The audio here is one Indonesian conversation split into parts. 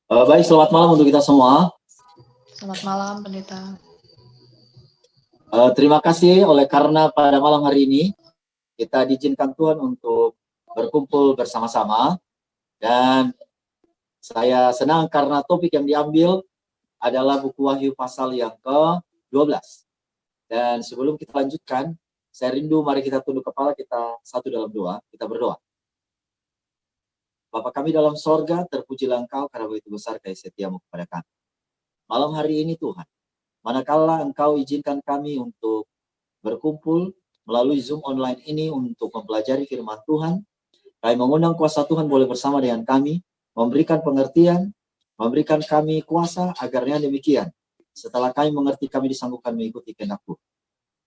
Baik, selamat malam untuk kita semua. Selamat malam, Pendeta. Terima kasih karena pada malam hari ini kita diizinkan Tuhan untuk berkumpul bersama-sama, dan saya senang karena topik yang diambil adalah buku Wahyu pasal yang ke-12. Dan sebelum kita lanjutkan, saya rindu mari kita tunduk kepala kita satu dalam doa, kita berdoa. Bapa kami dalam sorga, terpujilah Engkau karena begitu besar kasih setiamu kepada kami. Malam hari ini Tuhan, manakala Engkau izinkan kami untuk berkumpul melalui Zoom online ini untuk mempelajari firman Tuhan, kami mengundang kuasa Tuhan boleh bersama dengan kami, memberikan pengertian, memberikan kami kuasa agarnya demikian. Setelah kami mengerti, kami disanggupkan mengikuti kehendak-Mu.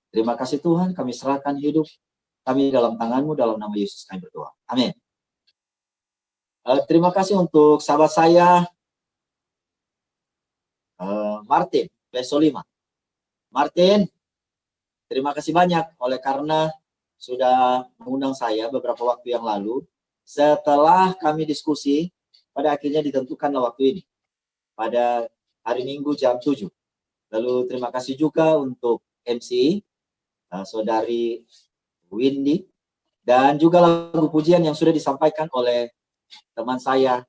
Terima kasih Tuhan, kami serahkan hidup kami dalam tangan-Mu, dalam nama Yesus kami berdoa. Amin. Terima kasih untuk sahabat saya, Martin, Pesolima. Martin, terima kasih banyak karena sudah mengundang saya beberapa waktu yang lalu. Setelah kami diskusi, pada akhirnya ditentukanlah waktu ini, pada hari Minggu jam 7. Lalu terima kasih juga untuk MC, Saudari Windy, dan juga lagu pujian yang sudah disampaikan oleh teman saya,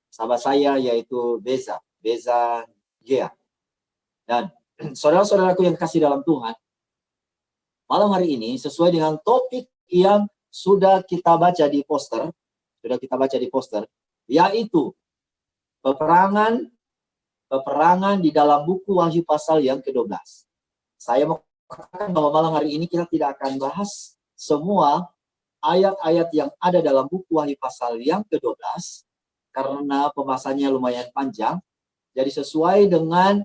sahabat saya, yaitu Beza Gea. Dan saudara-saudaraku yang kasih dalam Tuhan, malam hari ini sesuai dengan topik yang sudah kita baca di poster, yaitu peperangan di dalam buku Wahyu pasal yang ke-12. Saya mau katakan bahwa malam hari ini kita tidak akan bahas semua ayat-ayat yang ada dalam buku Wahyu pasal yang ke-12 karena pembahasannya lumayan panjang. Jadi sesuai dengan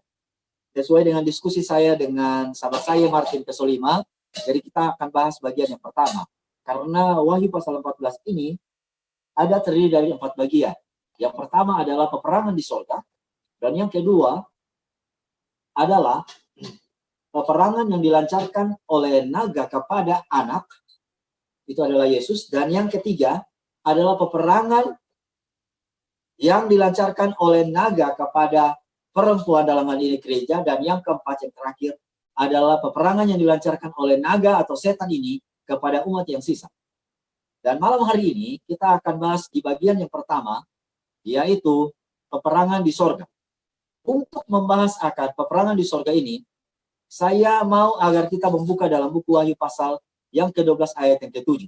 diskusi saya dengan sahabat saya Martin Pesolima, jadi kita akan bahas bagian yang pertama. Karena Wahyu pasal 14 ini ada terdiri dari 4 bagian. Yang pertama adalah peperangan di sorga, dan yang kedua adalah peperangan yang dilancarkan oleh naga kepada anak, itu adalah Yesus, dan yang ketiga adalah peperangan yang dilancarkan oleh naga kepada perempuan, dalam hal ini gereja, dan yang keempat, yang terakhir, adalah peperangan yang dilancarkan oleh naga atau setan ini kepada umat yang sisa. Dan malam hari ini kita akan bahas di bagian yang pertama, yaitu peperangan di sorga. Untuk membahas akan peperangan di sorga ini, saya mau agar kita membuka dalam buku Wahyu pasal yang ke-12 ayat yang ke-7.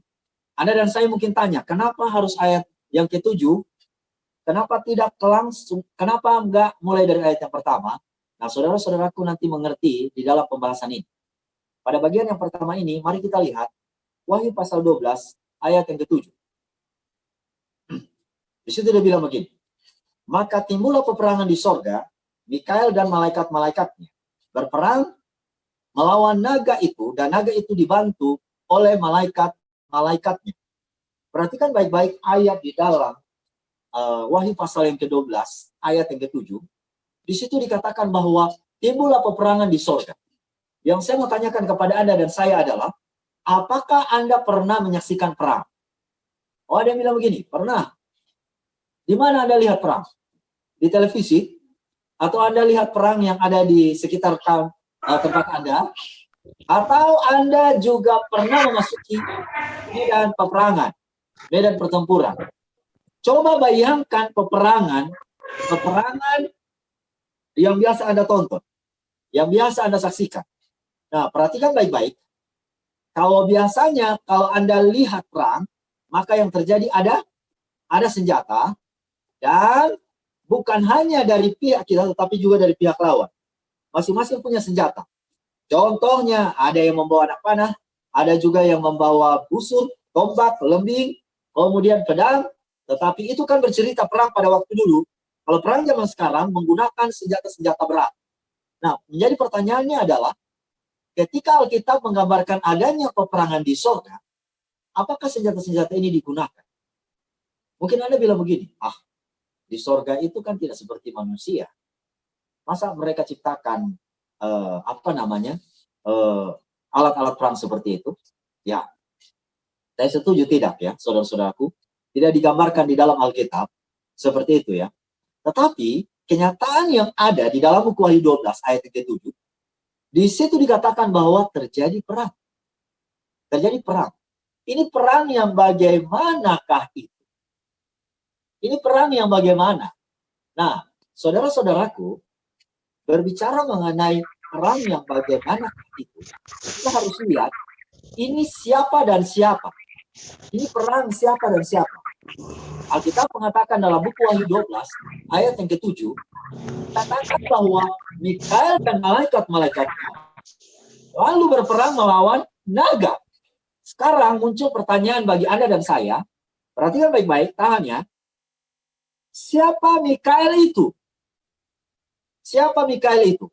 Anda dan saya mungkin tanya, kenapa harus ayat yang ke-7? Kenapa tidak langsung, kenapa enggak mulai dari ayat yang pertama? Nah, saudara-saudaraku nanti mengerti di dalam pembahasan ini. Pada bagian yang pertama ini, mari kita lihat Wahyu pasal 12 ayat yang ke-7. Di situ dia bilang begini, maka timbullah peperangan di sorga, Mikael dan malaikat-malaikatnya berperang melawan naga itu, dan naga itu dibantu oleh malaikat-malaikatnya. Perhatikan baik-baik ayat di dalam Wahyu pasal yang ke-12 ayat yang ke-7. Di situ dikatakan bahwa timbullah peperangan di sorga. Yang saya mau tanyakan kepada Anda dan saya adalah, apakah Anda pernah menyaksikan perang? Oh, ada yang bilang begini, pernah. Di mana Anda lihat perang? Di televisi? Atau Anda lihat perang yang ada di sekitar tempat Anda? Atau Anda juga pernah memasuki medan peperangan, medan pertempuran? Coba bayangkan peperangan yang biasa Anda tonton, yang biasa Anda saksikan. Nah, perhatikan baik-baik. Kalau biasanya, kalau Anda lihat perang, maka yang terjadi ada senjata, dan bukan hanya dari pihak kita, tetapi juga dari pihak lawan. Masing-masing punya senjata. Contohnya, ada yang membawa anak panah, ada juga yang membawa busur, tombak, lembing, kemudian pedang. Tetapi itu kan bercerita perang pada waktu dulu. Kalau perang zaman sekarang menggunakan senjata-senjata berat. Nah, menjadi pertanyaannya adalah, ketika Alkitab menggambarkan adanya peperangan di sorga, apakah senjata-senjata ini digunakan? Mungkin Anda bilang begini, di sorga itu kan tidak seperti manusia. Masa mereka ciptakan alat-alat perang seperti itu? Ya, saya setuju tidak ya, saudara-saudaraku. Tidak digambarkan di dalam Alkitab seperti itu ya. Tetapi kenyataan yang ada di dalam buku Wahyu 12 ayat yang ke-7, di situ dikatakan bahwa terjadi perang. Terjadi perang. Ini perang yang bagaimanakah itu? Ini perang yang bagaimana? Nah, saudara-saudaraku, berbicara mengenai perang yang bagaimana itu, kita harus lihat ini siapa dan siapa. Ini perang siapa dan siapa. Alkitab mengatakan dalam buku Wahyu 12 ayat yang ke-7, katakan bahwa Mikael dan malaikat-malaikatnya lalu berperang melawan naga. Sekarang muncul pertanyaan bagi Anda dan saya. Perhatikan baik-baik, tahan ya. Siapa Mikael itu? Siapa Mikael itu?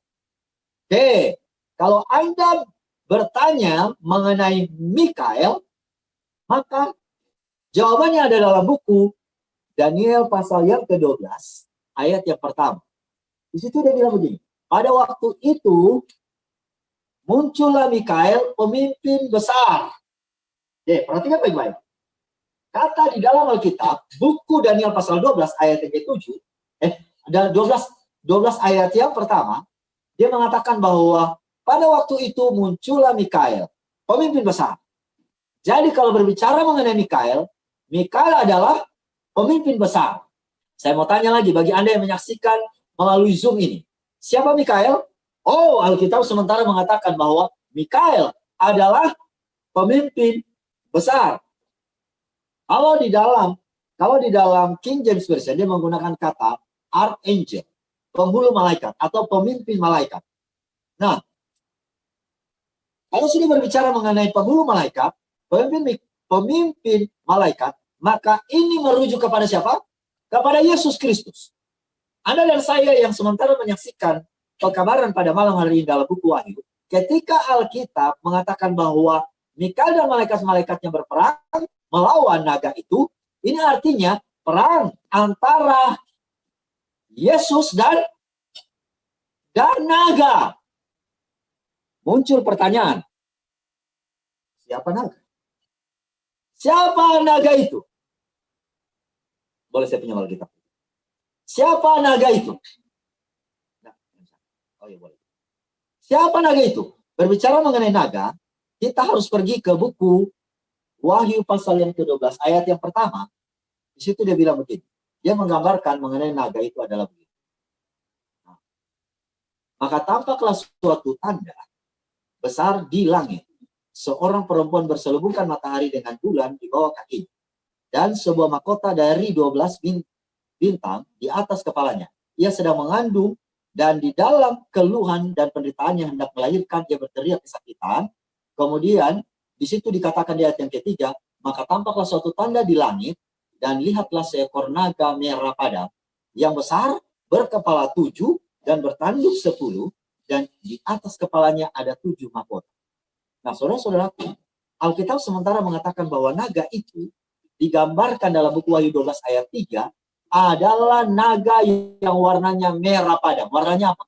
Oke, kalau Anda bertanya mengenai Mikael, maka jawabannya ada dalam buku Daniel pasal yang ke-12, ayat yang pertama. Di situ dia bilang begini, pada waktu itu muncullah Mikael, pemimpin besar. Oke, perhatikan baik-baik. Kata di dalam Alkitab, buku Daniel pasal 12 ayat yang ke-7, ada 12 ayat yang pertama, dia mengatakan bahwa pada waktu itu muncullah Mikael, pemimpin besar. Jadi kalau berbicara mengenai Mikael, Mikael adalah pemimpin besar. Saya mau tanya lagi bagi Anda yang menyaksikan melalui Zoom ini. Siapa Mikael? Oh, Alkitab sementara mengatakan bahwa Mikael adalah pemimpin besar. Kalau di dalam King James Version dia menggunakan kata archangel, penghulu malaikat atau pemimpin malaikat. Nah, kalau sudah berbicara mengenai penghulu malaikat, pemimpin malaikat, maka ini merujuk kepada siapa? Kepada Yesus Kristus. Anda dan saya yang sementara menyaksikan pekabaran pada malam hari ini dalam buku Wahyu, ketika Alkitab mengatakan bahwa Mikael dan malaikat-malaikatnya berperang melawan naga itu, ini artinya perang antara Yesus dan naga. Muncul pertanyaan, siapa naga? Siapa naga itu? Boleh saya pinjam Alkitab? Siapa naga itu? Oh iya boleh. Siapa naga itu? Berbicara mengenai naga, kita harus pergi ke buku Wahyu pasal yang ke-12 ayat yang pertama. Di situ dia bilang begini. Dia menggambarkan mengenai naga itu adalah begini. Nah, maka tampaklah suatu tanda besar di langit. Seorang perempuan berselubungkan matahari dengan bulan di bawah kakinya. Dan sebuah mahkota dari 12 bintang di atas kepalanya. Ia sedang mengandung dan di dalam keluhan dan penderitaannya hendak melahirkan, dia berteriak kesakitan. Kemudian di situ dikatakan di ayat yang ketiga, maka tampaklah suatu tanda di langit dan lihatlah seekor naga merah padam yang besar, berkepala 7 dan bertanduk 10 dan di atas kepalanya ada 7 mahkota. Nah, saudara-saudaraku, Alkitab sementara mengatakan bahwa naga itu digambarkan dalam buku Wahyu 12 ayat 3 adalah naga yang warnanya merah padam. Warnanya apa?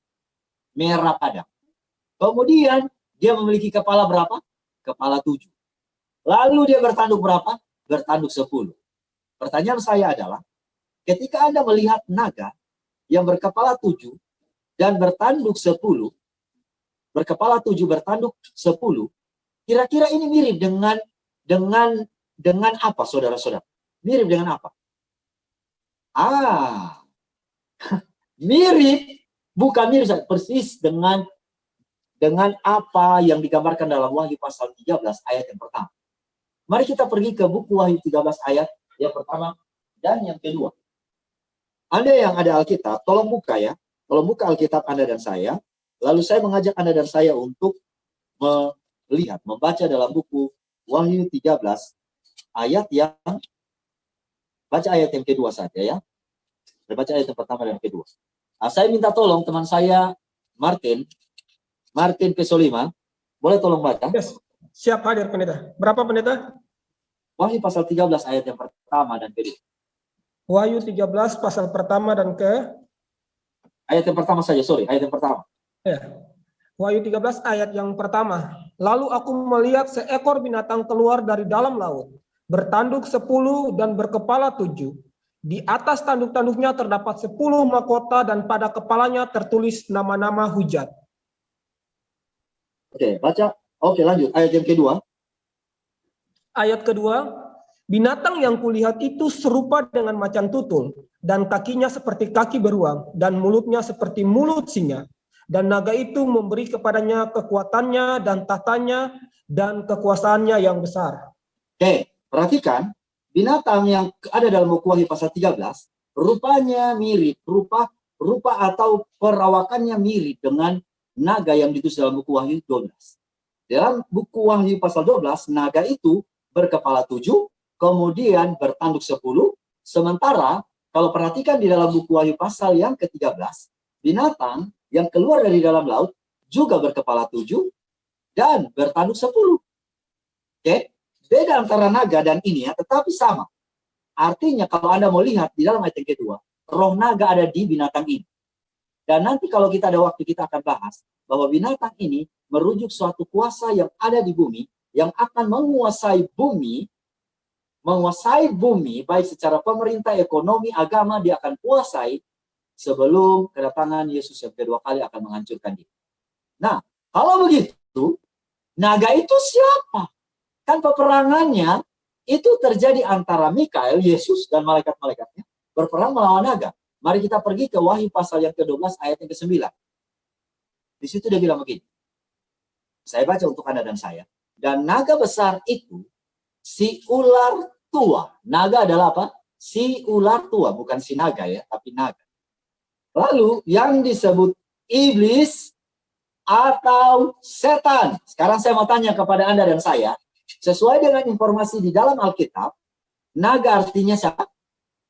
Merah padam. Kemudian dia memiliki kepala berapa? Kepala 7. Lalu dia bertanduk berapa? Bertanduk 10. Pertanyaan saya adalah, ketika Anda melihat naga yang berkepala 7 dan bertanduk 10, berkepala 7 bertanduk 10, kira-kira ini mirip dengan apa, saudara-saudara? Mirip dengan apa? Mirip, bukan mirip, persis dengan apa yang digambarkan dalam Wahyu pasal 13 ayat yang pertama. Mari kita pergi ke buku Wahyu 13 ayat yang pertama dan yang kedua. Anda yang ada Alkitab, tolong buka ya. Tolong buka Alkitab Anda dan saya. Lalu saya mengajak Anda dan saya untuk melihat, membaca dalam buku Wahyu 13 ayat yang, baca ayat yang kedua saja ya. Baca ayat yang pertama dan kedua. Nah, saya minta tolong teman saya Martin Pesolima, boleh tolong baca? Yes. Siap hadir pendeta. Berapa pendeta? Wahyu pasal 13 ayat yang pertama dan kedua. Wahyu 13 pasal pertama dan ke? Ayat yang pertama saja, ayat yang pertama. Ya. Wahyu 13 ayat yang pertama. Lalu aku melihat seekor binatang keluar dari dalam laut, bertanduk 10 dan berkepala 7. Di atas tanduk-tanduknya terdapat 10 mahkota dan pada kepalanya tertulis nama-nama hujat. Oke, baca. Oke, lanjut. Ayat yang kedua. Ayat kedua, binatang yang kulihat itu serupa dengan macan tutul, dan kakinya seperti kaki beruang, dan mulutnya seperti mulut singa. Dan naga itu memberi kepadanya kekuatannya dan tahtanya dan kekuasaannya yang besar. Oke, perhatikan. Binatang yang ada dalam buku Wahyu pasal 13, rupanya mirip, rupa atau perawakannya mirip dengan naga yang ditulis dalam buku Wahyu 12. Dalam buku Wahyu pasal 12, naga itu berkepala 7, kemudian bertanduk 10, sementara kalau perhatikan di dalam buku Wahyu pasal yang ke-13, binatang yang keluar dari dalam laut juga berkepala 7 dan bertanduk 10. Oke, beda antara naga dan ini ya, tetapi sama. Artinya kalau Anda mau lihat di dalam ayat yang kedua, roh naga ada di binatang ini. Dan nanti kalau kita ada waktu kita akan bahas bahwa binatang ini merujuk suatu kuasa yang ada di bumi, yang akan menguasai bumi baik secara pemerintah, ekonomi, agama, dia akan kuasai sebelum kedatangan Yesus yang kedua kali akan menghancurkan dia. Nah, kalau begitu, naga itu siapa? Kan peperangannya itu terjadi antara Mikael, Yesus, dan malaikat-malaikatnya berperang melawan naga. Mari kita pergi ke Wahyu pasal yang ke-12 ayat yang ke-9. Di situ dia bilang begini. Saya baca untuk Anda dan saya. Dan naga besar itu si ular tua. Naga adalah apa? Si ular tua, bukan si naga ya, tapi naga. Lalu yang disebut iblis atau setan. Sekarang saya mau tanya kepada Anda dan saya, sesuai dengan informasi di dalam Alkitab, naga artinya siapa?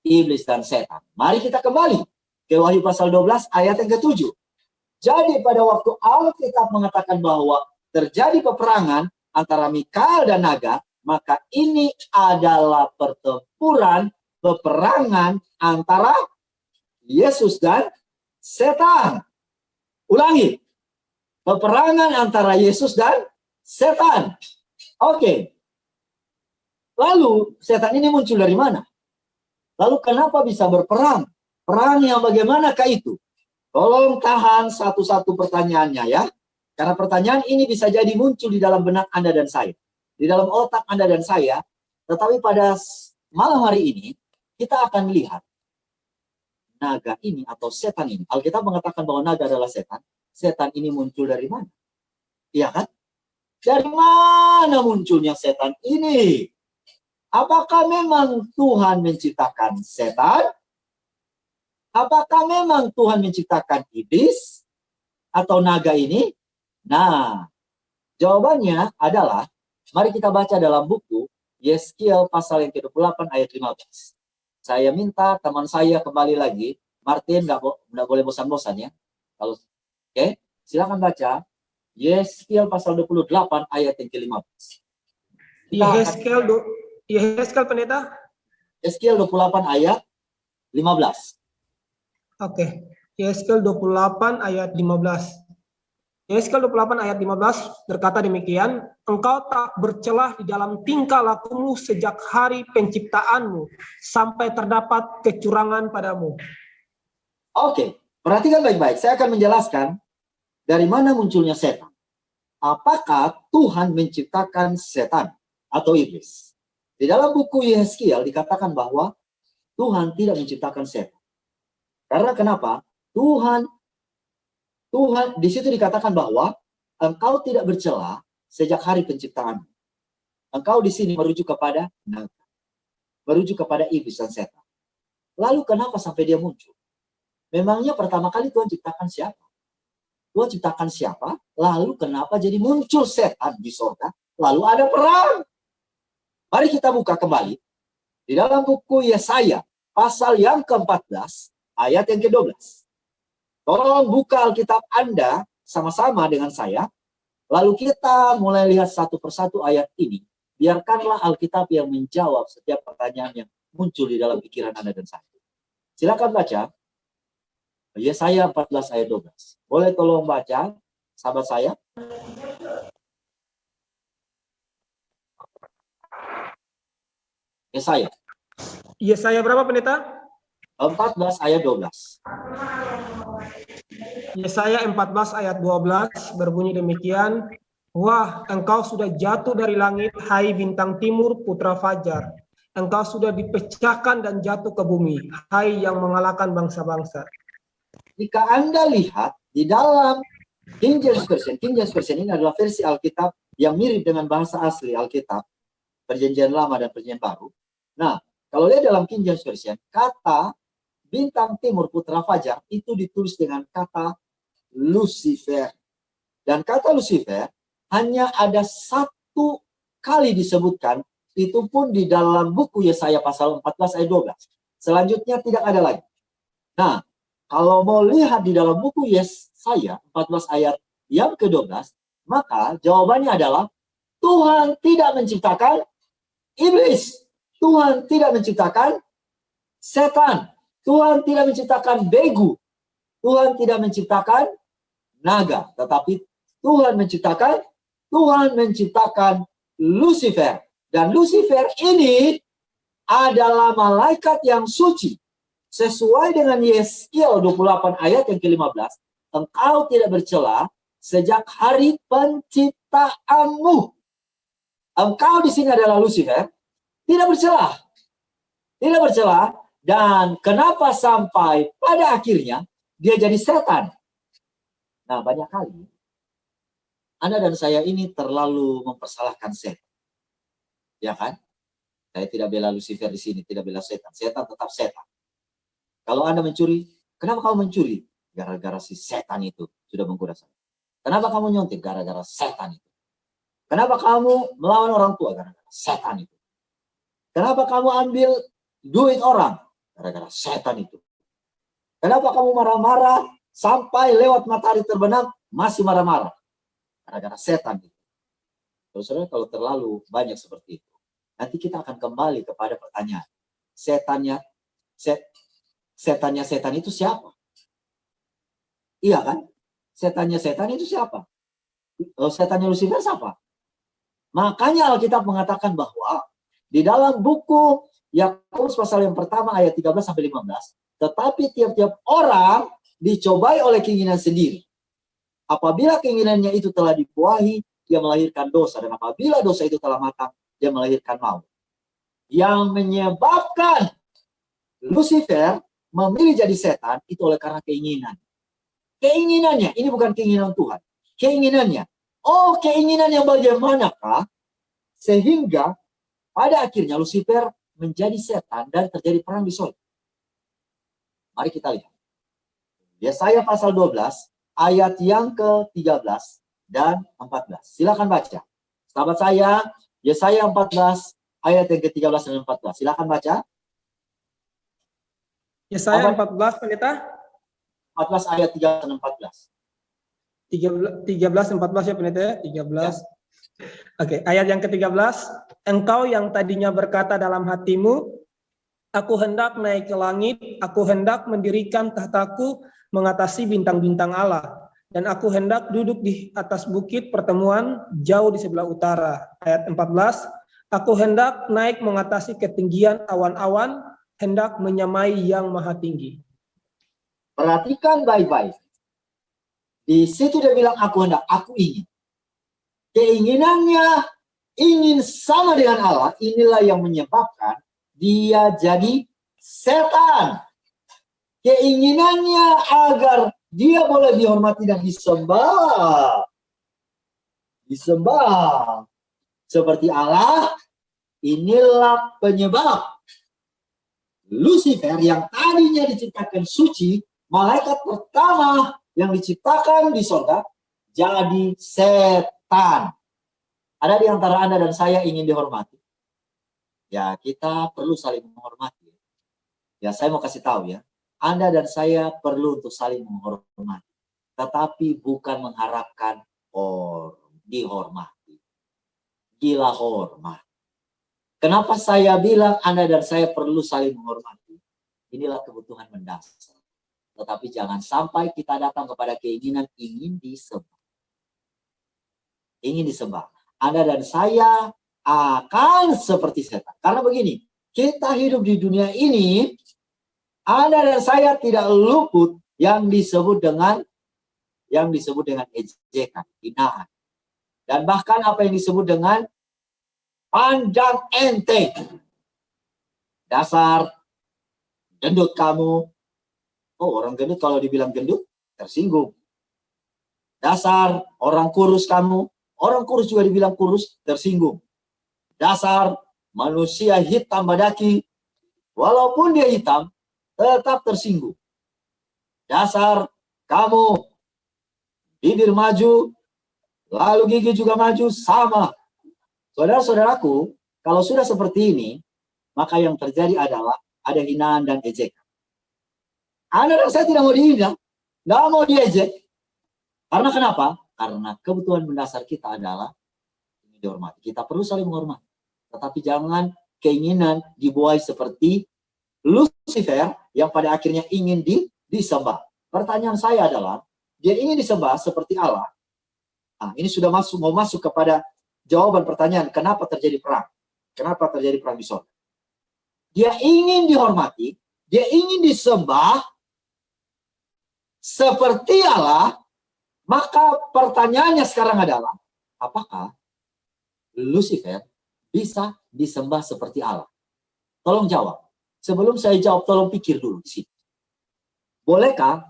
Iblis dan setan. Mari kita kembali ke Wahyu pasal 12 ayat yang ke-7. Jadi pada waktu Alkitab mengatakan bahwa terjadi peperangan antara Mikael dan naga, maka ini adalah peperangan antara Yesus dan setan. Ulangi. Peperangan antara Yesus dan setan. Oke. Lalu setan ini muncul dari mana? Lalu kenapa bisa berperang? Perang yang bagaimanakah itu? Tolong tahan satu-satu pertanyaannya ya. Karena pertanyaan ini bisa jadi muncul di dalam benak Anda dan saya. Di dalam otak Anda dan saya. Tetapi pada malam hari ini, kita akan lihat naga ini atau setan ini. Alkitab mengatakan bahwa naga adalah setan. Setan ini muncul dari mana? Iya kan? Dari mana munculnya setan ini? Apakah memang Tuhan menciptakan setan? Apakah memang Tuhan menciptakan iblis atau naga ini? Nah, jawabannya adalah, mari kita baca dalam buku Yeskiel pasal yang ke-28 ayat 15. Saya minta teman saya kembali lagi, Martin nggak boleh bosan-bosan ya. Kalau oke, silakan baca Yeskiel pasal 28 ayat yang ke-15. Yeskiel pendeta? Yeskiel 28 ayat 15. Oke, Yeskiel 28 ayat 15. Yeskiel 28 ayat 15 berkata demikian, engkau tak bercelah di dalam tingkah lakumu sejak hari penciptaanmu sampai terdapat kecurangan padamu. Oke, perhatikan baik-baik. Saya akan menjelaskan dari mana munculnya setan. Apakah Tuhan menciptakan setan atau iblis? Di dalam buku Yeskiel dikatakan bahwa Tuhan tidak menciptakan setan. Karena kenapa? Tuhan di situ dikatakan bahwa engkau tidak bercela sejak hari penciptaan. Engkau di sini merujuk kepada naga, merujuk kepada iblis dan setan. Lalu kenapa sampai dia muncul? Memangnya pertama kali Tuhan ciptakan siapa? Tuhan ciptakan siapa? Lalu kenapa jadi muncul setan di surga? Lalu ada perang. Mari kita buka kembali di dalam buku Yesaya pasal yang ke-14 ayat yang ke-12. Tolong buka Alkitab Anda sama-sama dengan saya. Lalu kita mulai lihat satu persatu ayat ini. Biarkanlah Alkitab yang menjawab setiap pertanyaan yang muncul di dalam pikiran Anda dan saya. Silakan baca. Yesaya 14 ayat 12. Boleh tolong baca, sahabat saya? Yesaya. Yesaya berapa pendeta? 14 ayat 12. Yesaya 14 ayat 12 berbunyi demikian. Wah, engkau sudah jatuh dari langit, hai bintang timur putra fajar. Engkau sudah dipecahkan dan jatuh ke bumi, hai yang mengalahkan bangsa-bangsa. Jika Anda lihat di dalam King James Version ini adalah versi Alkitab yang mirip dengan bahasa asli Alkitab, Perjanjian Lama dan Perjanjian Baru. Nah, kalau lihat dalam King James Version, kata bintang timur putra fajar itu ditulis dengan kata Lucifer. Dan kata Lucifer hanya ada satu kali disebutkan, itu pun di dalam buku Yesaya pasal 14 ayat 12. Selanjutnya tidak ada lagi. Nah, kalau mau lihat di dalam buku Yesaya 14 ayat yang ke-12, maka jawabannya adalah Tuhan tidak menciptakan iblis. Tuhan tidak menciptakan setan. Tuhan tidak menciptakan begu. Tuhan tidak menciptakan naga. Tetapi Tuhan menciptakan Lucifer. Dan Lucifer ini adalah malaikat yang suci. Sesuai dengan Yeskiel 28 ayat yang ke-15, engkau tidak bercela sejak hari penciptaanmu. Engkau di sini adalah Lucifer, tidak bercela. Tidak bercela. Dan kenapa sampai pada akhirnya dia jadi setan? Nah, banyak kali Anda dan saya ini terlalu mempersalahkan setan. Ya kan? Saya tidak bela Lucifer di sini, tidak bela setan. Setan tetap setan. Kalau Anda mencuri, kenapa kamu mencuri? Gara-gara si setan itu sudah menggoda saya. Kenapa kamu nyontek? Gara-gara setan itu. Kenapa kamu melawan orang tua? Gara-gara setan itu. Kenapa kamu ambil duit orang? Gara-gara setan itu. Kenapa kamu marah-marah sampai lewat matahari terbenam masih marah-marah? Gara-gara setan itu. Saudara, kalau terlalu banyak seperti itu, nanti kita akan kembali kepada pertanyaan. Setannya setan itu siapa? Iya kan? Setannya setan itu siapa? Setannya Lucifer siapa? Makanya Alkitab mengatakan bahwa di dalam buku Yakobus pasal yang pertama ayat 13 sampai 15, tetapi tiap-tiap orang dicobai oleh keinginan sendiri. Apabila keinginannya itu telah dibuahi, dia melahirkan dosa, dan apabila dosa itu telah matang, dia melahirkan maut. Yang menyebabkan Lucifer memilih jadi setan itu oleh karena keinginan. Keinginannya, ini bukan keinginan Tuhan. Keinginannya. Oh, keinginan yang bagaimanakah? Sehingga pada akhirnya Lucifer menjadi setan dan terjadi perang di surga. Mari kita lihat. Yesaya pasal 12 ayat yang ke-13 dan 14. Silakan baca. Sahabat saya, Yesaya 14 ayat yang ke-13 dan 14. Silakan baca. Yesaya 14 pendeta? 14 ayat 13 dan 14. 13 14 ya pendeta ya? 13. Ya. Oke, ayat yang ke-13. Engkau yang tadinya berkata dalam hatimu, aku hendak naik ke langit, aku hendak mendirikan tahtaku mengatasi bintang-bintang Allah, dan aku hendak duduk di atas bukit pertemuan jauh di sebelah utara. Ayat 14. Aku hendak naik mengatasi ketinggian awan-awan, hendak menyamai yang maha tinggi. Perhatikan baik-baik. Di situ dia bilang aku hendak, aku ingin. Keinginannya ingin sama dengan Allah, inilah yang menyebabkan dia jadi setan. Keinginannya agar dia boleh dihormati dan disembah. Disembah. Seperti Allah, inilah penyebab Lucifer yang tadinya diciptakan suci, malaikat pertama yang diciptakan di surga, jadi setan. Ada di antara Anda dan saya ingin dihormati? Ya, kita perlu saling menghormati. Ya, saya mau kasih tahu ya. Anda dan saya perlu untuk saling menghormati. Tetapi bukan mengharapkan dihormati. Gila hormat. Kenapa saya bilang Anda dan saya perlu saling menghormati? Inilah kebutuhan mendasar. Tetapi jangan sampai kita datang kepada keinginan ingin disembah. Ingin disembah. Anda dan saya akan seperti setan. Karena begini, kita hidup di dunia ini, Anda dan saya tidak luput yang disebut dengan ejekan, hinaan. Dan bahkan apa yang disebut dengan pandang enteng. Dasar gendut kamu. Oh, orang gendut kalau dibilang gendut tersinggung. Dasar orang kurus kamu. Orang kurus juga dibilang kurus, tersinggung. Dasar manusia hitam badaki. Walaupun dia hitam, tetap tersinggung. Dasar kamu bibir maju, lalu gigi juga maju, sama. Saudara-saudaraku, kalau sudah seperti ini, maka yang terjadi adalah ada hinaan dan ejekan. Anda dan saya tidak mau dihina, nggak mau diejek. Karena kenapa? Karena kebutuhan mendasar kita adalah dihormati. Kita perlu saling menghormati. Tetapi jangan keinginan dibuai seperti Lucifer yang pada akhirnya ingin disembah. Pertanyaan saya adalah, dia ingin disembah seperti Allah. Nah, ini sudah mau masuk kepada jawaban pertanyaan, kenapa terjadi perang? Kenapa terjadi perang di sorga? Dia ingin dihormati, dia ingin disembah seperti Allah, maka pertanyaannya sekarang adalah, apakah Lucifer bisa disembah seperti Allah? Tolong jawab. Sebelum saya jawab, tolong pikir dulu di sini. Bolehkah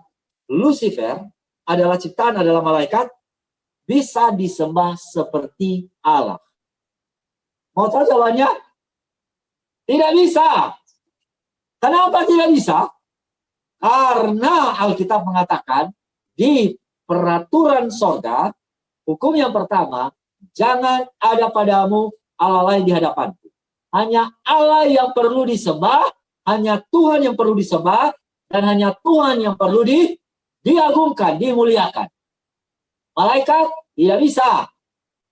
Lucifer adalah ciptaan, adalah malaikat, bisa disembah seperti Allah? Mau tahu jawabannya? Tidak bisa. Kenapa tidak bisa? Karena Alkitab mengatakan di peraturan sorga, hukum yang pertama, jangan ada padamu Allah lain di hadapanku. Hanya Allah yang perlu disembah, hanya Tuhan yang perlu disembah, dan hanya Tuhan yang perlu diagungkan, dimuliakan. Malaikat tidak bisa,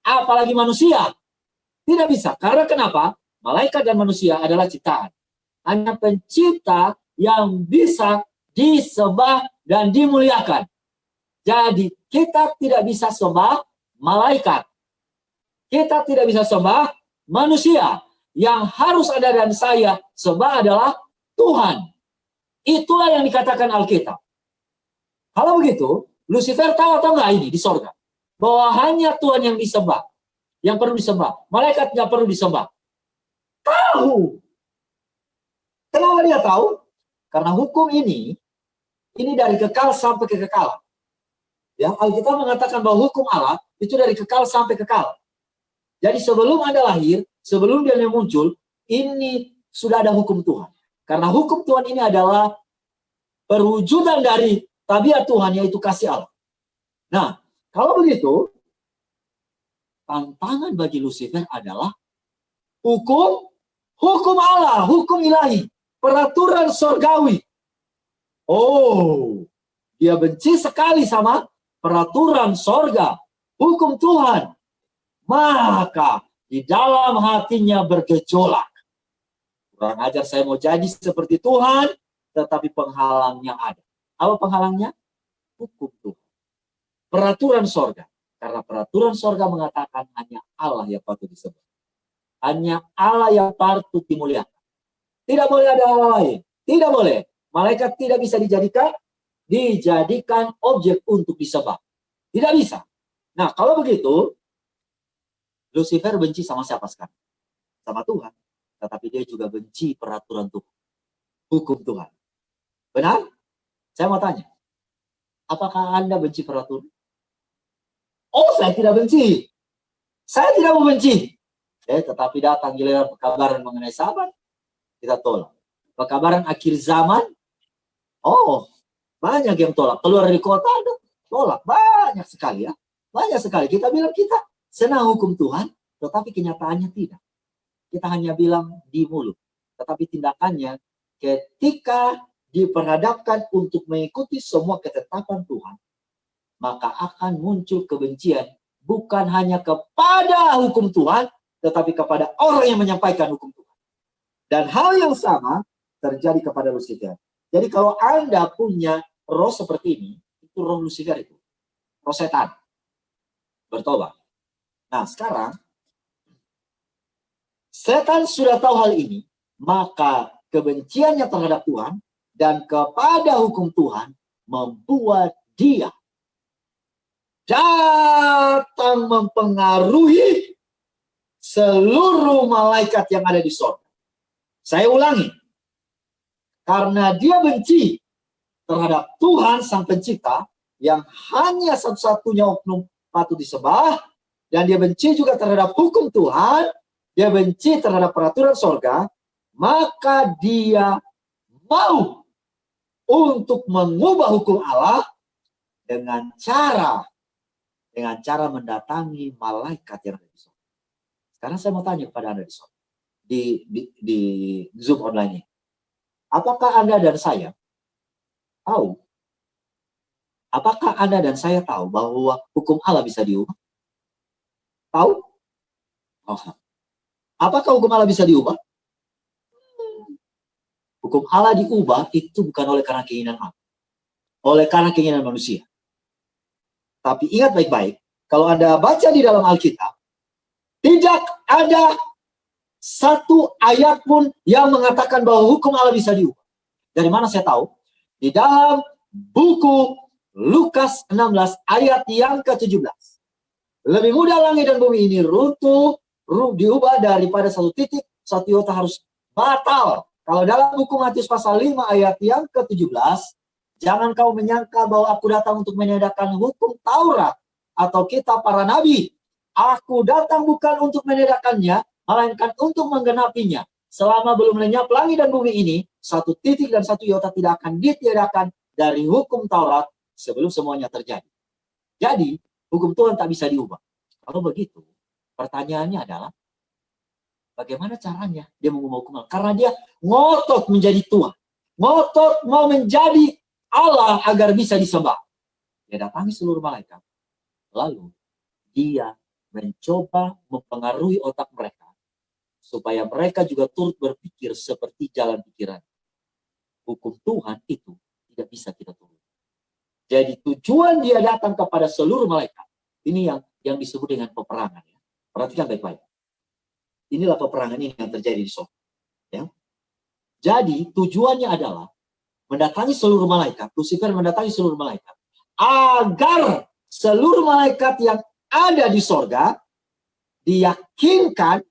apalagi manusia tidak bisa. Karena kenapa? Malaikat dan manusia adalah ciptaan. Hanya pencipta yang bisa disembah dan dimuliakan. Jadi kita tidak bisa sembah malaikat. Kita tidak bisa sembah manusia. Yang harus ada dan saya sembah adalah Tuhan. Itulah yang dikatakan Alkitab. Kalau begitu, Lucifer tahu atau enggak ini di sorga? Bahwa hanya Tuhan yang disembah. Yang perlu disembah. Malaikat nggak perlu disembah. Tahu. Kenapa dia tahu? Karena hukum ini dari kekal sampai kekekalan. Ya, Alkitab mengatakan bahwa hukum Allah itu dari kekal sampai kekal. Jadi sebelum Anda lahir, sebelum dia muncul, ini sudah ada hukum Tuhan. Karena hukum Tuhan ini adalah perwujudan dari tabiat Tuhan, yaitu kasih Allah. Nah, kalau begitu, tantangan bagi Lucifer adalah hukum Allah, hukum ilahi, peraturan sorgawi. Oh, dia benci sekali sama peraturan sorga, hukum Tuhan. Maka di dalam hatinya bergejolak. Kurang ajar, saya mau jadi seperti Tuhan, tetapi penghalangnya ada. Apa penghalangnya? Hukum Tuhan. Peraturan sorga. Karena peraturan sorga mengatakan hanya Allah yang patut disembah. Hanya Allah yang patut dimuliakan. Tidak boleh ada Allah lain. Tidak boleh. Malaikat tidak bisa dijadikan objek untuk disembah. Tidak bisa. Nah, kalau begitu, Lucifer benci sama siapa sekarang? Sama Tuhan. Tetapi dia juga benci peraturan Tuhan. Hukum Tuhan. Benar? Saya mau tanya. Apakah Anda benci peraturan? Oh, saya tidak benci. Saya tidak membenci. Tetapi datang giliran pekabaran mengenai sahabat, kita tolak. Pekabaran akhir zaman, oh, banyak yang tolak. Keluar dari kota, tolak. Banyak sekali ya. Banyak sekali. Kita bilang kita senang hukum Tuhan, tetapi kenyataannya tidak. Kita hanya bilang di mulut. Tetapi tindakannya ketika diperhadapkan untuk mengikuti semua ketetapan Tuhan, maka akan muncul kebencian bukan hanya kepada hukum Tuhan, tetapi kepada orang yang menyampaikan hukum Tuhan. Dan hal yang sama terjadi kepada Lucifer. Jadi kalau Anda punya roh seperti ini, itu roh Lucifer itu. Roh setan. Bertobat. Nah sekarang, setan sudah tahu hal ini, maka kebenciannya terhadap Tuhan dan kepada hukum Tuhan membuat dia datang mempengaruhi seluruh malaikat yang ada di sorga. Saya ulangi, karena dia benci terhadap Tuhan Sang Pencipta yang hanya satu-satunya oknum patut disembah, dan dia benci juga terhadap hukum Tuhan, dia benci terhadap peraturan sorga, maka dia mau untuk mengubah hukum Allah dengan cara mendatangi malaikat yang ada di sorga. Sekarang saya mau tanya kepada Anda di sorga, di Zoom online ini. Apakah Anda dan saya tahu? Apakah Anda dan saya tahu bahwa hukum Allah bisa diubah? Tahu? Oh. Apakah hukum Allah bisa diubah? Hukum Allah diubah itu bukan oleh karena keinginan Allah, oleh karena keinginan manusia. Tapi ingat baik-baik, kalau Anda baca di dalam Alkitab, tidak ada satu ayat pun yang mengatakan bahwa hukum Allah bisa diubah. Dari mana saya tahu? Di dalam buku Lukas 16 ayat yang ke-17. Lebih mudah langit dan bumi ini runtuh, diubah daripada satu titik, satu iota harus batal. Kalau dalam buku Matius pasal 5 ayat yang ke-17, jangan kau menyangka bahwa aku datang untuk meniadakan hukum Taurat atau kitab para nabi. Aku datang bukan untuk meniadakannya, melainkan untuk menggenapinya. Selama belum lenyap langit dan bumi ini, satu titik dan satu iota tidak akan ditiadakan dari hukum Taurat sebelum semuanya terjadi. Jadi, hukum Tuhan tak bisa diubah. Kalau begitu, pertanyaannya adalah, bagaimana caranya dia mengubah hukum Allah? Karena dia ngotot menjadi Tuhan. Ngotot mau menjadi Allah agar bisa disembah. Dia datangi seluruh malaikat. Lalu, dia mencoba mempengaruhi otak mereka supaya mereka juga turut berpikir seperti jalan pikiran. Hukum Tuhan itu tidak bisa kita turut. Jadi tujuan dia datang kepada seluruh malaikat. Ini yang disebut dengan peperangan. Ya. Perhatikan baik-baik. Inilah peperangan ini yang terjadi di sorga. Ya. Jadi tujuannya adalah mendatangi seluruh malaikat. Lucifer mendatangi seluruh malaikat. Agar seluruh malaikat yang ada di sorga diyakinkan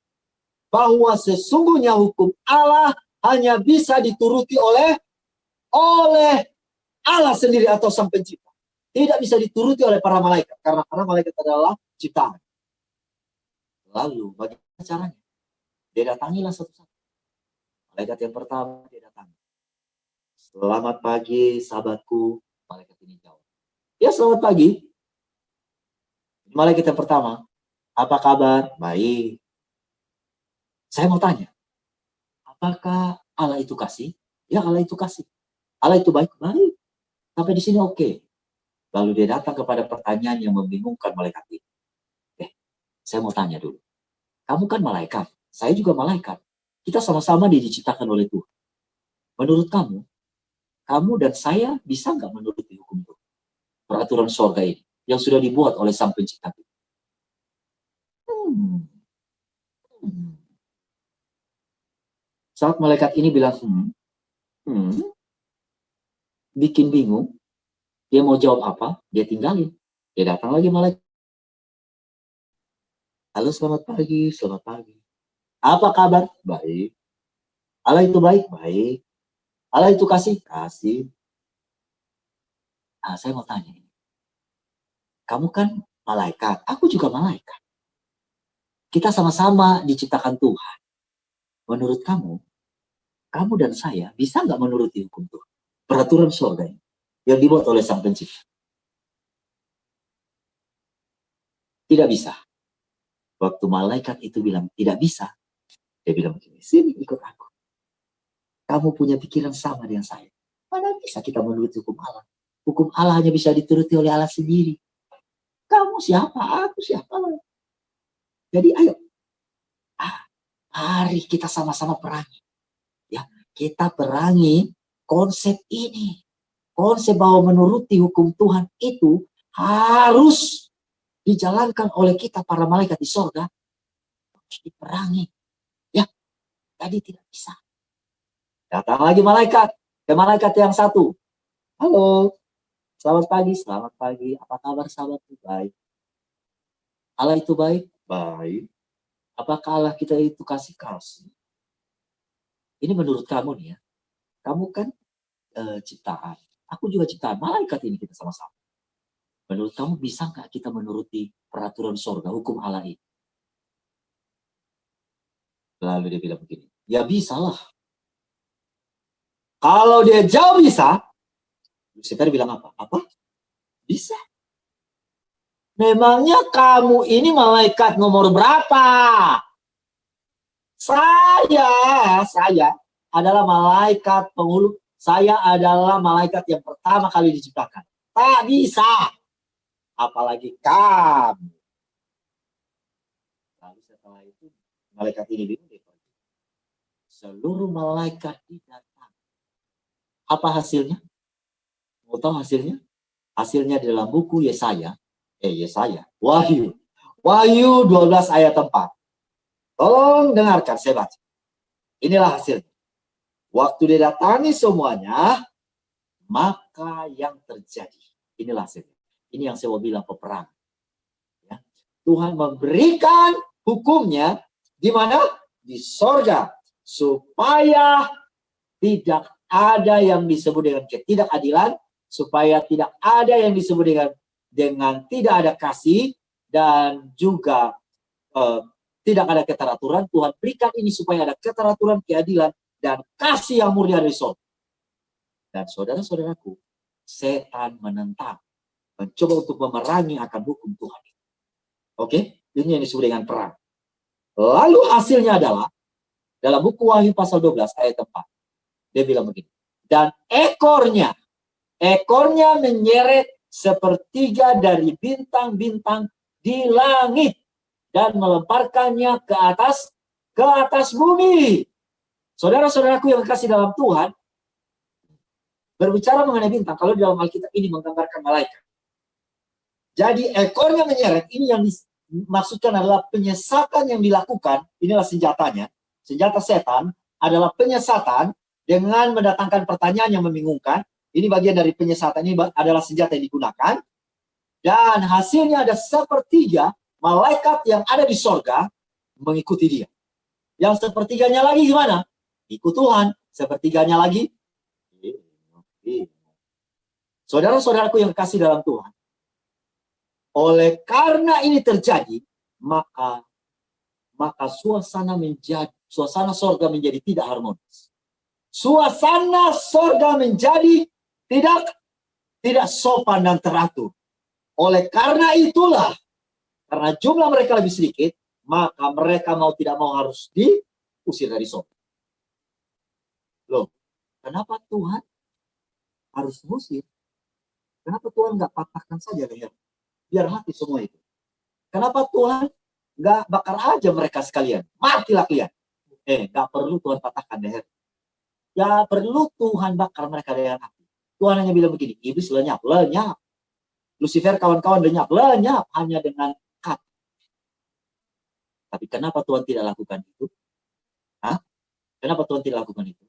bahwa sesungguhnya hukum Allah hanya bisa dituruti oleh Allah sendiri atau Sang Pencipta. Tidak bisa dituruti oleh para malaikat, karena para malaikat adalah ciptaan. Lalu bagaimana caranya? Dia datangilah satu-satu. Malaikat yang pertama dia datangi. Selamat pagi sahabatku. Malaikat ini jawab. Ya, selamat pagi. Malaikat yang pertama. Apa kabar? Baik. Saya mau tanya, apakah Allah itu kasih? Ya, Allah itu kasih. Allah itu baik? Baik. Sampai di sini oke. Lalu dia datang kepada pertanyaan yang membingungkan malaikat ini. Saya mau tanya dulu. Kamu kan malaikat, saya juga malaikat. Kita sama-sama diciptakan oleh Tuhan. Menurut kamu dan saya bisa nggak menuruti hukum Tuhan? Peraturan sorga ini, yang sudah dibuat oleh Sang Pencipta kita. Saat malaikat ini bilang, bikin bingung, dia mau jawab apa, dia tinggalin. Dia datang lagi malaikat. Halo, selamat pagi, selamat pagi. Apa kabar? Baik. Allah itu baik? Baik. Allah itu kasih? Kasih. Nah, saya mau tanya ini. Kamu kan malaikat, aku juga malaikat. Kita sama-sama diciptakan Tuhan. Menurut kamu dan saya bisa nggak menuruti hukum Tuhan? Peraturan surga ini yang dibuat oleh Sang Pencipta. Tidak bisa. Waktu malaikat itu bilang tidak bisa, dia bilang begini, sini ikut aku. Kamu punya pikiran sama dengan saya. Mana bisa kita menuruti hukum Allah? Hukum Allah hanya bisa dituruti oleh Allah sendiri. Kamu siapa? Aku siapa? Jadi ayo, mari kita sama-sama perangi. Ya, kita perangi konsep ini. Konsep bahwa menuruti hukum Tuhan itu harus dijalankan oleh kita para malaikat di sorga. Harus diperangi. Ya, tadi tidak bisa. Datang lagi malaikat. Ke malaikat yang satu. Halo, selamat pagi, selamat pagi. Apa kabar sahabatku? Baik. Allah itu baik? Baik. Apakah Allah kita itu kasih? Ini menurut kamu nih ya. Kamu kan ciptaan. Aku juga ciptaan. Malaikat ini kita sama-sama. Menurut kamu bisa nggak kita menuruti peraturan surga, hukum Allah ini? Lalu dia bilang begini, ya bisa lah. Kalau dia jauh bisa, Lucifer bilang apa? Apa? Bisa. Memangnya kamu ini malaikat nomor berapa? Saya adalah malaikat penghulu. Saya adalah malaikat yang pertama kali diciptakan. Tak bisa. Apalagi kamu. Lalu setelah itu, malaikat ini bingung. Seluruh malaikat datang. Apa hasilnya? Mau tahu hasilnya? Hasilnya di dalam buku Yesaya. Wahyu 12 ayat 4. Tolong dengarkan, saya baca. Inilah hasilnya. Waktu didatangi semuanya, maka yang terjadi. Inilah hasilnya. Ini yang saya mau bilang peperangan. Ya. Tuhan memberikan hukumnya di mana? Di sorga. Supaya tidak ada yang disebut dengan ketidakadilan, supaya tidak ada yang disebut dengan tidak ada kasih, dan juga tidak ada keteraturan. Tuhan berikan ini supaya ada keteraturan, keadilan, dan kasih yang murni dari sorga. Dan saudara-saudaraku, setan menentang, mencoba untuk memerangi akan hukum Tuhan. Oke? Ini yang disebut dengan perang. Lalu hasilnya adalah dalam buku Wahyu pasal 12 ayat 4. Dia bilang begini. Dan ekornya menyeret sepertiga dari bintang-bintang di langit dan melemparkannya ke atas bumi. Saudara-saudaraku yang kasih dalam Tuhan, berbicara mengenai bintang, kalau di dalam Alkitab ini menggambarkan malaikat. Jadi ekornya menyeret, ini yang dimaksudkan adalah penyesatan yang dilakukan, inilah senjatanya. Senjata setan adalah penyesatan dengan mendatangkan pertanyaan yang membingungkan. Ini bagian dari penyesatan, ini adalah senjata yang digunakan. Dan hasilnya ada sepertiga malaikat yang ada di sorga mengikuti dia. Yang sepertiganya lagi gimana? Ikut Tuhan. Sepertiganya lagi. Saudara-saudaraku yang kasih dalam Tuhan. Oleh karena ini terjadi, maka suasana sorga menjadi tidak harmonis. Suasana sorga menjadi tidak sopan dan teratur. Oleh karena itulah, karena jumlah mereka lebih sedikit, maka mereka mau tidak mau harus diusir dari sorga. Loh, kenapa Tuhan harus mengusir? Kenapa Tuhan nggak patahkan saja leher? Biar mati semua itu. Kenapa Tuhan nggak bakar aja mereka sekalian? Matilah kalian. Nggak perlu Tuhan patahkan leher. Ya perlu Tuhan bakar mereka dengan api. Tuhan hanya bilang begini, iblis lenyap. Lucifer kawan-kawan lenyap hanya dengan kata. Tapi kenapa Tuhan tidak lakukan itu? Kenapa Tuhan tidak lakukan itu?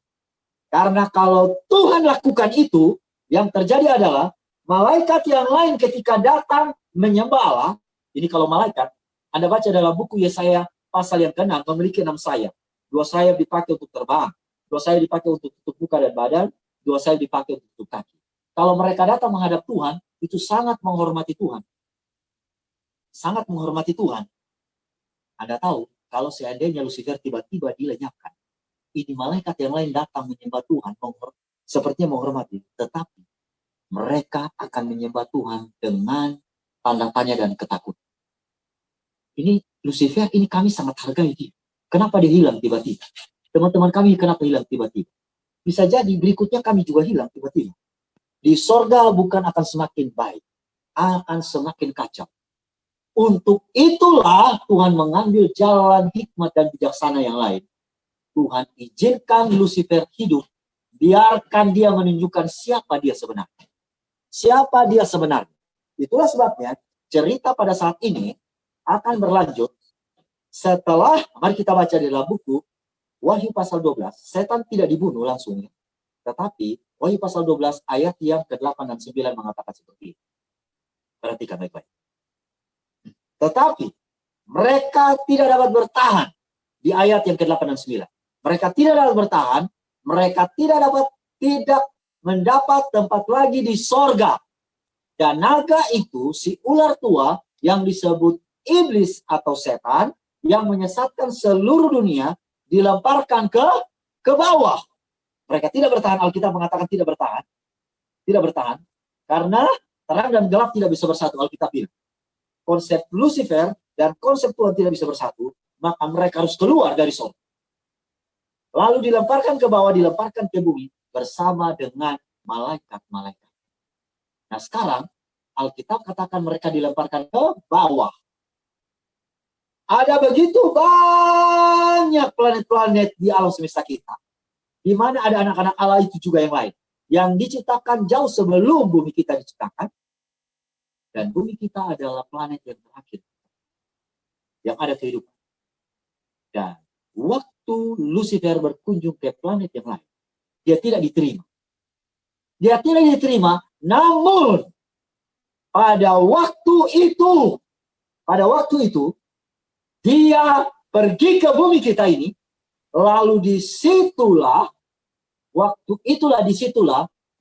Karena kalau Tuhan lakukan itu, yang terjadi adalah malaikat yang lain ketika datang menyembah Allah. Ini kalau malaikat, Anda baca dalam buku Yesaya pasal yang ke-6, memiliki 6 sayap. 2 sayap dipakai untuk terbang, 2 sayap dipakai untuk tutup muka dan badan, 2 sayap dipakai untuk tutup kaki. Kalau mereka datang menghadap Tuhan, itu sangat menghormati Tuhan. Sangat menghormati Tuhan. Anda tahu, kalau seandainya Lucifer tiba-tiba dilenyapkan, ini malaikat yang lain datang menyembah Tuhan, sepertinya menghormati, tetapi mereka akan menyembah Tuhan dengan tanda tanya dan ketakutan. Ini Lucifer, ini kami sangat hargai dia. Kenapa dia hilang tiba-tiba? Teman-teman kami kenapa hilang tiba-tiba? Bisa jadi berikutnya kami juga hilang tiba-tiba. Di sorga bukan akan semakin baik, akan semakin kacau. Untuk itulah Tuhan mengambil jalan hikmat dan bijaksana yang lain. Tuhan izinkan Lucifer hidup, biarkan dia menunjukkan siapa dia sebenarnya. Siapa dia sebenarnya. Itulah sebabnya cerita pada saat ini akan berlanjut setelah, mari kita baca di dalam buku Wahyu pasal 12, setan tidak dibunuh langsung. Tetapi Wahyu pasal 12 ayat yang ke-8 dan 9 mengatakan seperti ini. Perhatikan baik-baik. Tetapi mereka tidak dapat bertahan di ayat yang ke-8 dan 9. Mereka tidak dapat bertahan, mereka tidak mendapat tempat lagi di sorga. Dan naga itu, si ular tua yang disebut iblis atau setan, yang menyesatkan seluruh dunia, dilemparkan ke bawah. Mereka tidak bertahan, Alkitab mengatakan tidak bertahan. Tidak bertahan, karena terang dan gelap tidak bisa bersatu, Alkitab bilang. Konsep Lucifer dan konsep Tuhan tidak bisa bersatu, maka mereka harus keluar dari sorga. Lalu dilemparkan ke bawah, dilemparkan ke bumi, bersama dengan malaikat-malaikat. Nah sekarang, Alkitab katakan mereka dilemparkan ke bawah. Ada begitu banyak planet-planet di alam semesta kita, di mana ada anak-anak Allah itu juga yang lain, yang diciptakan jauh sebelum bumi kita diciptakan, dan bumi kita adalah planet yang terakhir, yang ada kehidupan. Dan waktu Lucifer berkunjung ke planet yang lain, dia tidak diterima. Dia tidak diterima, namun pada waktu itu, dia pergi ke bumi kita ini, lalu disitulah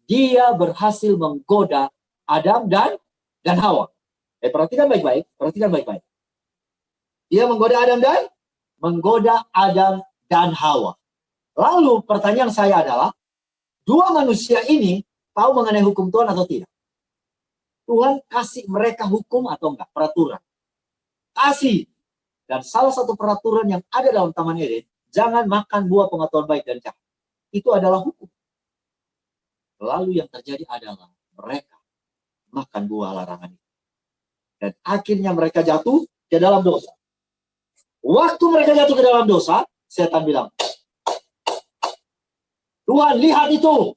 dia berhasil menggoda Adam dan Hawa. Perhatikan baik-baik. Dia menggoda Adam dan Hawa. Lalu pertanyaan saya adalah, dua manusia ini tahu mengenai hukum Tuhan atau tidak? Tuhan kasih mereka hukum atau enggak? Peraturan. Kasih. Dan salah satu peraturan yang ada dalam Taman Eden, jangan makan buah pengetahuan baik dan jahat. Itu adalah hukum. Lalu yang terjadi adalah mereka makan buah larangan itu. Dan akhirnya mereka jatuh ke dalam dosa. Waktu mereka jatuh ke dalam dosa, setan bilang, Tuhan lihat itu.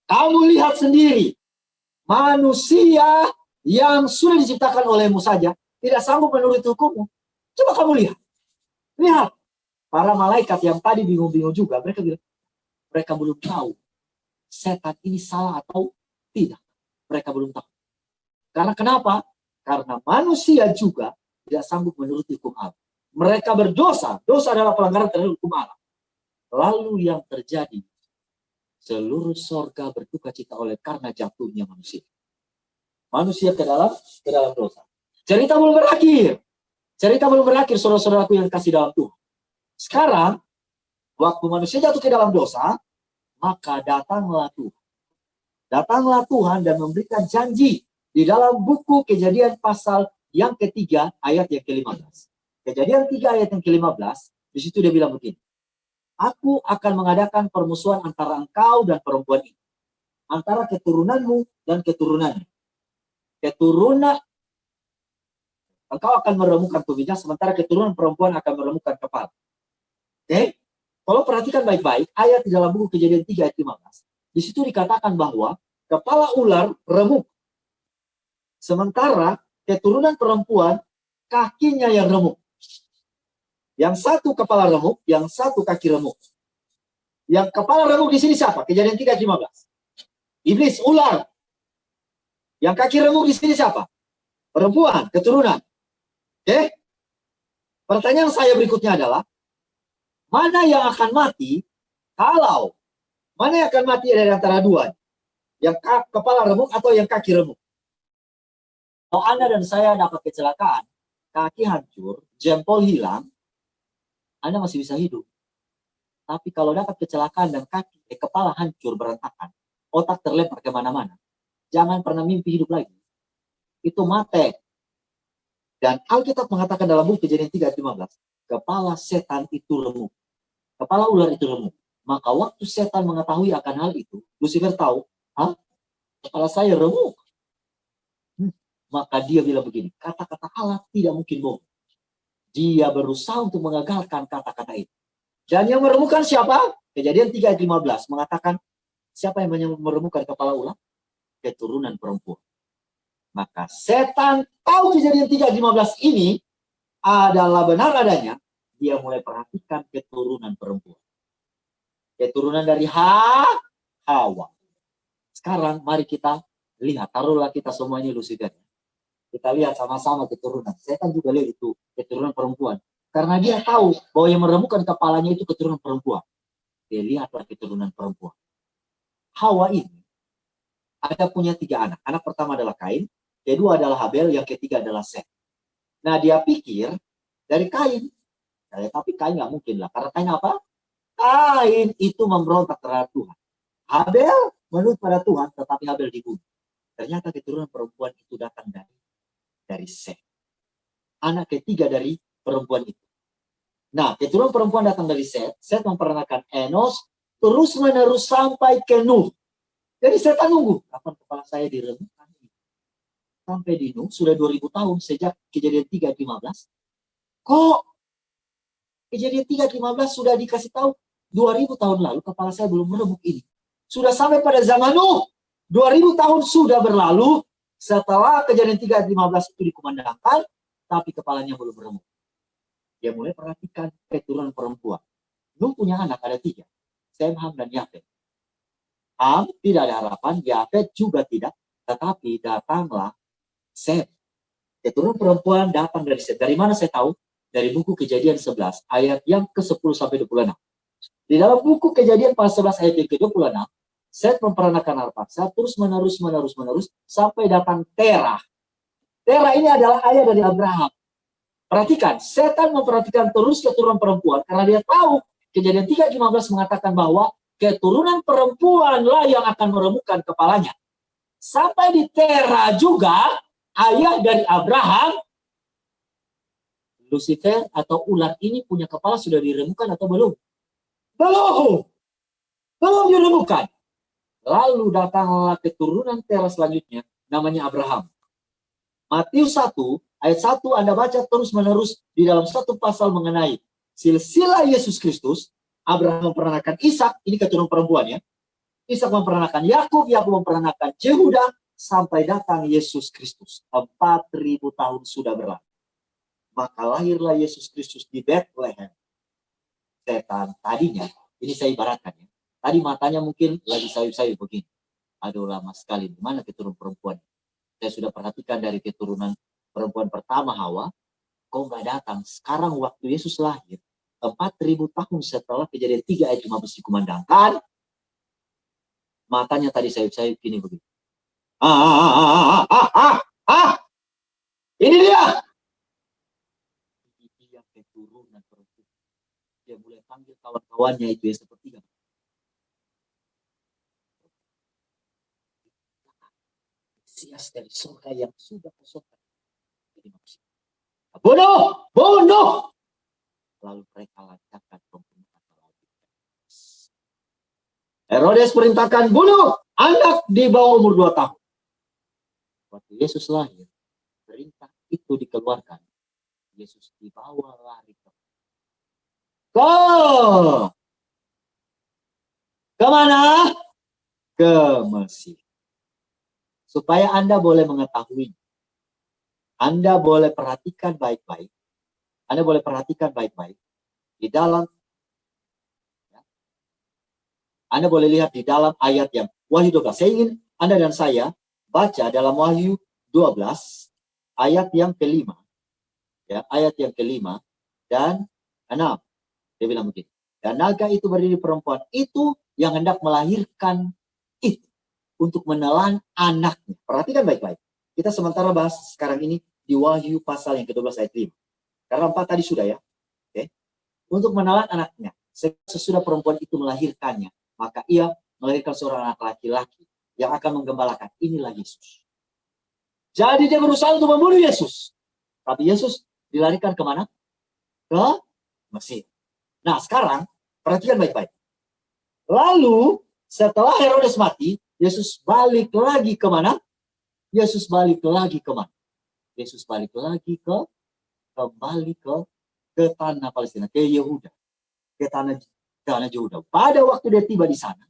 Kamu lihat sendiri. Manusia yang sudah diciptakan olehmu saja tidak sanggup menuruti hukummu. Coba kamu lihat. Lihat. Para malaikat yang tadi bingung-bingung juga, mereka bilang, mereka belum tahu setan ini salah atau tidak. Mereka belum tahu. Karena kenapa? Karena manusia juga tidak sanggup menuruti hukum Allah. Mereka berdosa. Dosa adalah pelanggaran terhadap hukum Allah. Lalu yang terjadi, seluruh sorga berduka cita oleh karena jatuhnya manusia. Manusia ke dalam dosa. Cerita belum berakhir, saudara-saudaraku yang kasih dalam Tuhan. Sekarang, waktu manusia jatuh ke dalam dosa, maka datanglah Tuhan. Datanglah Tuhan dan memberikan janji di dalam buku Kejadian pasal yang ketiga ayat yang ke-15. Kejadian 3 ayat yang ke-15, di situ dia bilang begini. Aku akan mengadakan permusuhan antara engkau dan perempuan ini. Antara keturunanmu dan keturunannya. Engkau akan meremukkan tubuhnya, sementara keturunan perempuan akan meremukkan kepala. Oke? Kalau perhatikan baik-baik, ayat di dalam buku Kejadian 3 ayat 15, di situ dikatakan bahwa kepala ular remuk. Sementara keturunan perempuan, kakinya yang remuk. Yang satu kepala remuk, yang satu kaki remuk. Yang kepala remuk di sini siapa? Kejadian 3 ayat 15. Iblis, ular. Yang kaki remuk di sini siapa? Perempuan, keturunan. Oke? Pertanyaan saya berikutnya adalah, mana yang akan mati mana yang akan mati dari antara dua? Yang kepala remuk atau yang kaki remuk? Kalau Anda dan saya dapat kecelakaan, kaki hancur, jempol hilang, Anda masih bisa hidup. Tapi kalau dapat kecelakaan dan kepala hancur berantakan, otak terlempar kemana-mana, jangan pernah mimpi hidup lagi. Itu mati. Dan Alkitab mengatakan dalam buku Kejadian 3 ayat 15, kepala setan itu remuk. Kepala ular itu remuk. Maka waktu setan mengetahui akan hal itu, Lucifer tahu, kepala saya remuk. Maka dia bilang begini, kata-kata Allah tidak mungkin bohong. Dia berusaha untuk mengagalkan kata-kata itu. Dan yang meremukkan siapa? Kejadian 3 ayat 15 mengatakan, siapa yang meremukkan kepala ular? Keturunan perempuan. Maka setan tahu Kejadian 3 ayat 15 ini adalah benar adanya, dia mulai perhatikan keturunan perempuan. Keturunan dari Hawa. Sekarang mari kita lihat, taruhlah kita semuanya Lucifer. Kita lihat sama-sama keturunan. Setan juga lihat itu keturunan perempuan. Karena dia tahu bahwa yang meremukkan kepalanya itu keturunan perempuan. Dia lihatlah keturunan perempuan. Hawa ini ada punya 3 anak. Anak pertama adalah Kain, kedua adalah Habel, yang ketiga adalah Set. Nah, dia pikir dari Kain. Tapi Kain nggak mungkin lah. Karena Kain apa? Kain itu memberontak terhadap Tuhan. Habel menurut pada Tuhan, tetapi Habel dibunuh. Ternyata keturunan perempuan itu datang dari Set. Anak ketiga dari perempuan itu. Nah, keturunan perempuan datang dari Set. Set memperanakan Enos, terus menerus sampai ke Nuh. Jadi setan nunggu, kapan kepala saya diremukkan? Sampai di Nuh, sudah 2000 tahun sejak kejadian 3:15. Kok kejadian 3:15 sudah dikasih tahu 2000 tahun lalu kepala saya belum meremuk ini. Sudah sampai pada zaman Nuh, 2000 tahun sudah berlalu setelah kejadian 3:15 itu dikumandangkan, tapi kepalanya belum meremuk. Dia mulai perhatikan keturunan perempuan. Nuh punya anak ada 3, Sem, Ham, dan Yafet. Ham tidak ada harapan, Yafet juga tidak, tetapi datanglah Sem. Keturunan perempuan datang dari Sem. Dari mana saya tahu? Dari buku Kejadian 11 ayat yang ke-10 sampai 26. Di dalam buku Kejadian pasal 11 ayat yang ke-26, Set memperanakan Arpaksa terus menerus sampai datang Terah. Terah ini adalah ayah dari Abraham. Perhatikan, setan memperhatikan terus keturunan perempuan karena dia tahu Kejadian 3:15 mengatakan bahwa keturunan perempuanlah yang akan meremukkan kepalanya. Sampai di Terah juga, ayah dari Abraham, Lucifer atau ular ini punya kepala sudah diremukkan atau belum? Belum diremukkan. Lalu datanglah keturunan Terah selanjutnya, namanya Abraham. Matius 1, ayat 1 Anda baca terus-menerus di dalam satu pasal mengenai silsilah Yesus Kristus. Abraham memperanakan Ishak, ini keturunan perempuannya. Ishak memperanakan Yakub, Yakub memperanakan Yehuda, sampai datang Yesus Kristus. 4000 tahun sudah berlalu. Maka lahirlah Yesus Kristus di Bethlehem. Setan tadinya, ini saya ibaratkan ya. Tadi matanya mungkin lagi sayup-sayup begini. Aduh lama sekali, mana keturunan perempuan? Saya sudah perhatikan dari keturunan perempuan pertama Hawa, kok nggak datang? Sekarang waktu Yesus lahir, 4000 tahun setelah kejadian 3 ayat 15 dikumandangkan, matanya tadi sayup-sayup gini begini. Ini dia. Ini dia keturunan perempuan. Dia mulai panggil kawan-kawannya itu ya seperti apa? Mesias dari surga yang sudah kosongkan jadi manusia. Bunuh! Lalu mereka lancarkan pembunuhan. Herodes perintahkan bunuh anak di bawah umur 2 tahun. Waktu Yesus lahir, perintah itu dikeluarkan. Yesus dibawa lari ke mana? Ke Mesir. Supaya Anda boleh mengetahui, Anda boleh perhatikan baik-baik. Anda boleh perhatikan baik-baik di dalam, ya, Anda boleh lihat di dalam ayat yang Wahyu 12. Saya ingin Anda dan saya baca dalam Wahyu 12 ayat yang ke-5. Ya, ayat yang ke-5 dan 6. Dia bilang begini. Dan naga itu berdiri perempuan itu yang hendak melahirkan itu untuk menelan anaknya. Perhatikan baik-baik. Kita sementara bahas sekarang ini di Wahyu pasal yang ke-12 ayat 5. Karena 4 tadi sudah ya. Oke. Untuk menelan anaknya. Sesudah perempuan itu melahirkannya, maka ia melahirkan seorang anak laki-laki yang akan menggembalakan. Inilah Yesus. Jadi dia berusaha untuk membunuh Yesus. Tapi Yesus dilarikan kemana? Ke Mesir. Nah sekarang, perhatikan baik-baik. Lalu, setelah Herodes mati, Yesus balik lagi kemana? Yesus balik lagi kemana? Yesus balik lagi kembali ke tanah Palestina, ke Yehuda, ke tanah Yehuda. Pada waktu dia tiba di sana,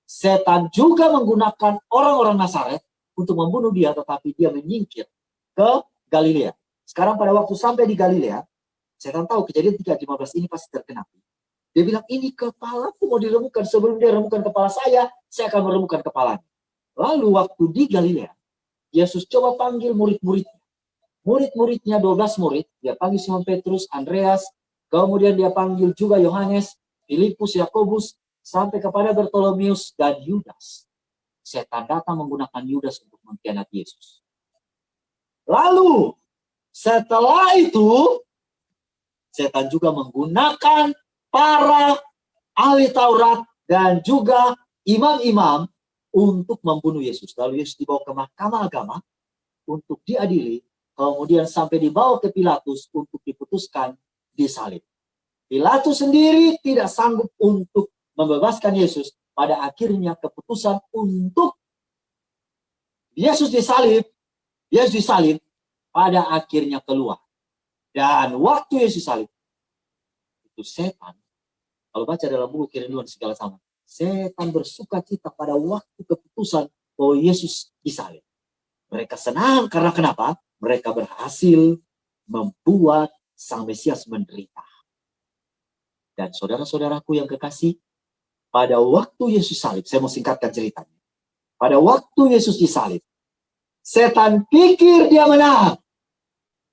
setan juga menggunakan orang-orang Nazaret untuk membunuh dia, tetapi dia menyingkir ke Galilea. Sekarang pada waktu sampai di Galilea, Setan tahu kejadian 3:15 ini pasti terkena. Dia bilang, ini kepalaku mau diremukkan. Sebelum dia remukkan kepala saya akan meremukkan kepalanya. Lalu waktu di Galilea, Yesus coba panggil murid-muridnya. Murid-muridnya 12 murid. Dia panggil Simon Petrus, Andreas, kemudian dia panggil juga Yohanes, Filipus, Yakobus, sampai kepada Bartolomeus dan Yudas. Setan datang menggunakan Yudas untuk mengkhianati Yesus. Lalu, setelah itu, setan juga menggunakan para ahli Taurat dan juga imam-imam untuk membunuh Yesus. Lalu Yesus dibawa ke mahkamah agama untuk diadili, kemudian sampai dibawa ke Pilatus untuk diputuskan disalib. Pilatus sendiri tidak sanggup untuk membebaskan Yesus. Pada akhirnya keputusan untuk Yesus disalib pada akhirnya keluar. Dan waktu Yesus salib, itu setan, kalau baca dalam buku Kerenduan Segala Zaman, setan bersuka cita pada waktu keputusan bahwa Yesus disalib. Mereka senang karena kenapa? Mereka berhasil membuat Sang Mesias menderita. Dan saudara-saudaraku yang kekasih, pada waktu Yesus salib, saya mau singkatkan ceritanya. Pada waktu Yesus disalib, setan pikir dia menang.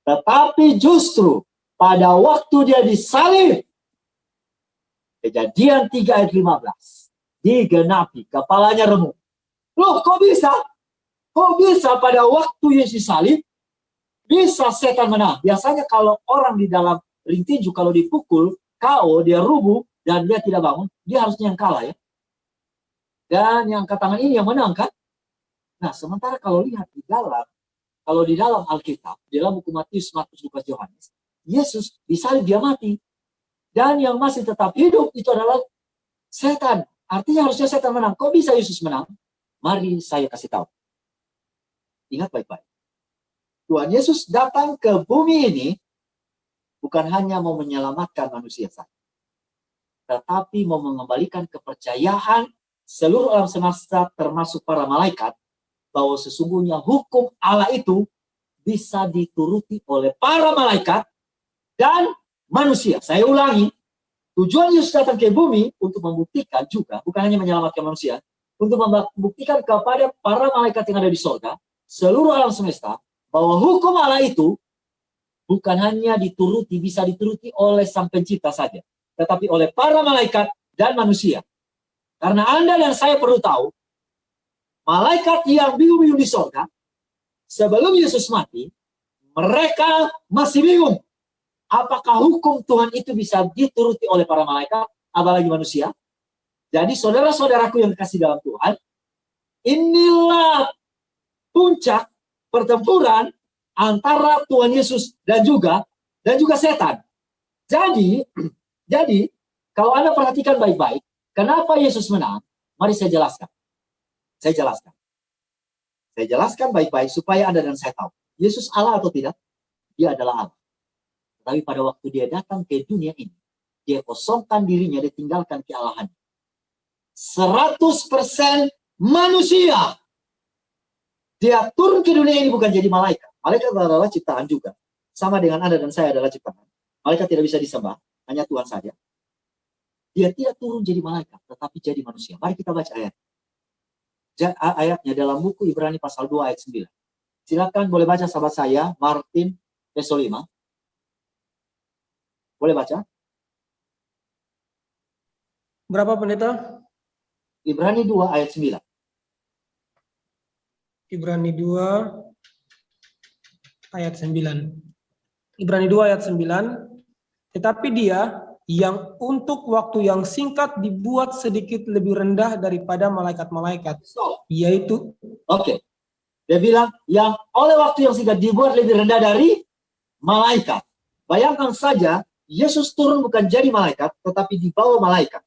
Tetapi justru pada waktu dia disalib, Kejadian 3 ayat 15, digenapi, kepalanya remuk. Loh, kok bisa? Kok bisa pada waktu Yesus salib, bisa setan menang? Biasanya kalau orang di dalam ring tinju, kalau dipukul, KO, dia rubuh, dan dia tidak bangun, dia harusnya yang kalah ya. Dan yang angkat tangan ini yang menang kan? Nah, sementara kalau lihat di dalam Alkitab, di dalam buku Matius, Markus, Lukas, Yohanes, Yesus disalib dia mati. Dan yang masih tetap hidup itu adalah setan. Artinya harusnya setan menang. Kok bisa Yesus menang? Mari saya kasih tahu. Ingat baik-baik. Tuhan Yesus datang ke bumi ini bukan hanya mau menyelamatkan manusia saja, tetapi mau mengembalikan kepercayaan seluruh alam semesta termasuk para malaikat bahwa sesungguhnya hukum Allah itu bisa dituruti oleh para malaikat dan manusia. Saya ulangi, tujuan Yesus datang ke bumi untuk membuktikan juga, bukan hanya menyelamatkan manusia, untuk membuktikan kepada para malaikat yang ada di surga, seluruh alam semesta, bahwa hukum Allah itu bukan hanya bisa dituruti oleh Sang Pencipta saja, tetapi oleh para malaikat dan manusia. Karena Anda dan saya perlu tahu, malaikat yang bingung-bingung di surga, sebelum Yesus mati, mereka masih bingung. Apakah hukum Tuhan itu bisa dituruti oleh para malaikat, apalagi manusia? Jadi saudara-saudaraku yang dikasih dalam Tuhan, inilah puncak pertempuran antara Tuhan Yesus dan juga setan. Jadi kalau Anda perhatikan baik-baik, kenapa Yesus menang? Mari saya jelaskan. Saya jelaskan baik-baik supaya Anda dan saya tahu. Yesus Allah atau tidak? Dia adalah Allah. Tapi pada waktu dia datang ke dunia ini, dia kosongkan dirinya, dia tinggalkan kealahannya. 100% manusia. Dia turun ke dunia ini bukan jadi malaikat. Malaikat adalah ciptaan juga. Sama dengan Anda dan saya adalah ciptaan. Malaikat tidak bisa disembah, hanya Tuhan saja. Dia tidak turun jadi malaikat, tetapi jadi manusia. Mari kita baca ayatnya dalam buku Ibrani pasal 2 ayat 9. Silakan boleh baca sahabat saya, Martin Pesolima. Boleh baca? Berapa pendeta? Ibrani 2 ayat 9. Ibrani 2 ayat 9. Ibrani 2 ayat 9. Tetapi dia yang untuk waktu yang singkat dibuat sedikit lebih rendah daripada malaikat-malaikat. Yaitu. Oke. Dia bilang yang oleh waktu yang singkat dibuat lebih rendah dari malaikat. Bayangkan saja, Yesus turun bukan jadi malaikat, tetapi di bawah malaikat.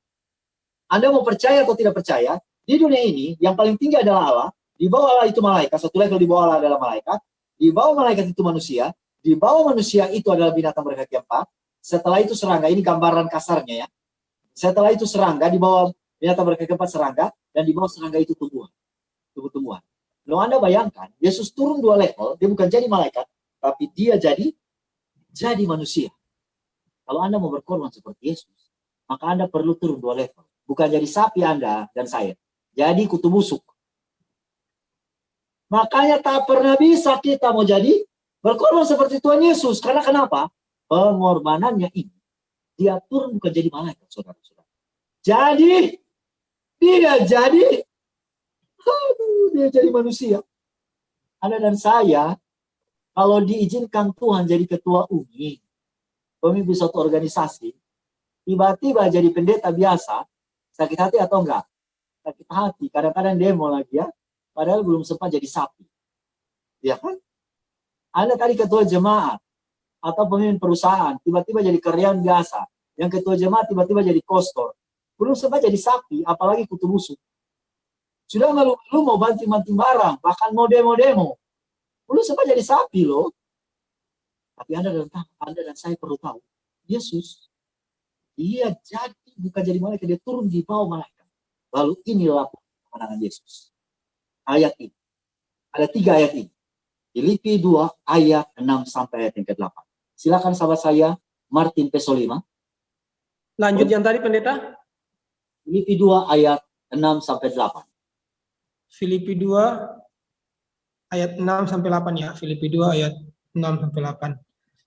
Anda mau percaya atau tidak percaya, di dunia ini yang paling tinggi adalah Allah, di bawah Allah itu malaikat, satu level di bawah Allah adalah malaikat, di bawah malaikat itu manusia, di bawah manusia itu adalah binatang berkaki 4, setelah itu serangga, ini gambaran kasarnya ya. Setelah itu serangga, di bawah binatang berkaki 4 serangga, dan di bawah serangga itu tumbuh-tumbuhan. Lalu Anda bayangkan, Yesus turun 2 level, dia bukan jadi malaikat, tapi dia jadi manusia. Kalau Anda mau berkorban seperti Yesus, maka Anda perlu turun 2 level. Bukan jadi sapi Anda dan saya. Jadi kutu busuk. Makanya tak pernah bisa kita mau jadi berkorban seperti Tuhan Yesus. Karena kenapa? Pengorbanannya ini. Dia turun bukan jadi malaikat, saudara-saudara. Jadi, dia jadi manusia. Anda dan saya, kalau diizinkan Tuhan jadi ketua UMI, pemimpin suatu organisasi, tiba-tiba jadi pendeta biasa, sakit hati atau enggak? Sakit hati, kadang-kadang demo lagi ya, padahal belum sempat jadi sapi. Ya kan? Anda tadi ketua jemaat, atau pemimpin perusahaan, tiba-tiba jadi karyawan biasa. Yang ketua jemaat tiba-tiba jadi kostor. Belum sempat jadi sapi, apalagi kutu busuk. Sudah lu mau banting-banting barang, bahkan mau demo-demo. Belum sempat jadi sapi loh. Tapi Anda dan saya perlu tahu, Yesus, dia jadi, bukan jadi malaikat, dia turun di bawah malaikat. Lalu inilah kemenangan Yesus. Ayat ini. Ada 3 ayat ini. Filipi 2 ayat 6 sampai ayat yang ke-8. Silakan sahabat saya, Martin Pesolima. Lanjut yang tadi pendeta. Filipi 2 ayat 6 sampai 8. Filipi 2 ayat 6 sampai 8 ya. Filipi 2 ayat 6 sampai 8.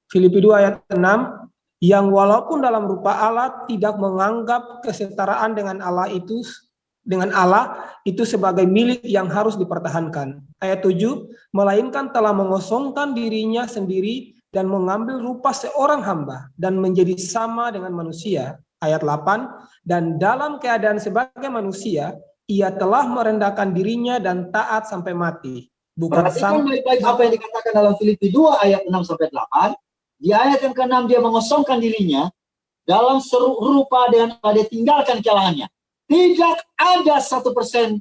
Filipi 2 ayat 6, yang walaupun dalam rupa Allah tidak menganggap kesetaraan dengan Allah itu sebagai milik yang harus dipertahankan. Ayat 7, melainkan telah mengosongkan dirinya sendiri dan mengambil rupa seorang hamba dan menjadi sama dengan manusia. Ayat 8, dan dalam keadaan sebagai manusia, ia telah merendahkan dirinya dan taat sampai mati. Bukan Perhatikan baik-baik apa yang dikatakan dalam Filipi 2 ayat 6 sampai 8. Di ayat yang ke-6 dia mengosongkan dirinya dalam serupa dengan dia tinggalkan kelahannya. Tidak ada 1%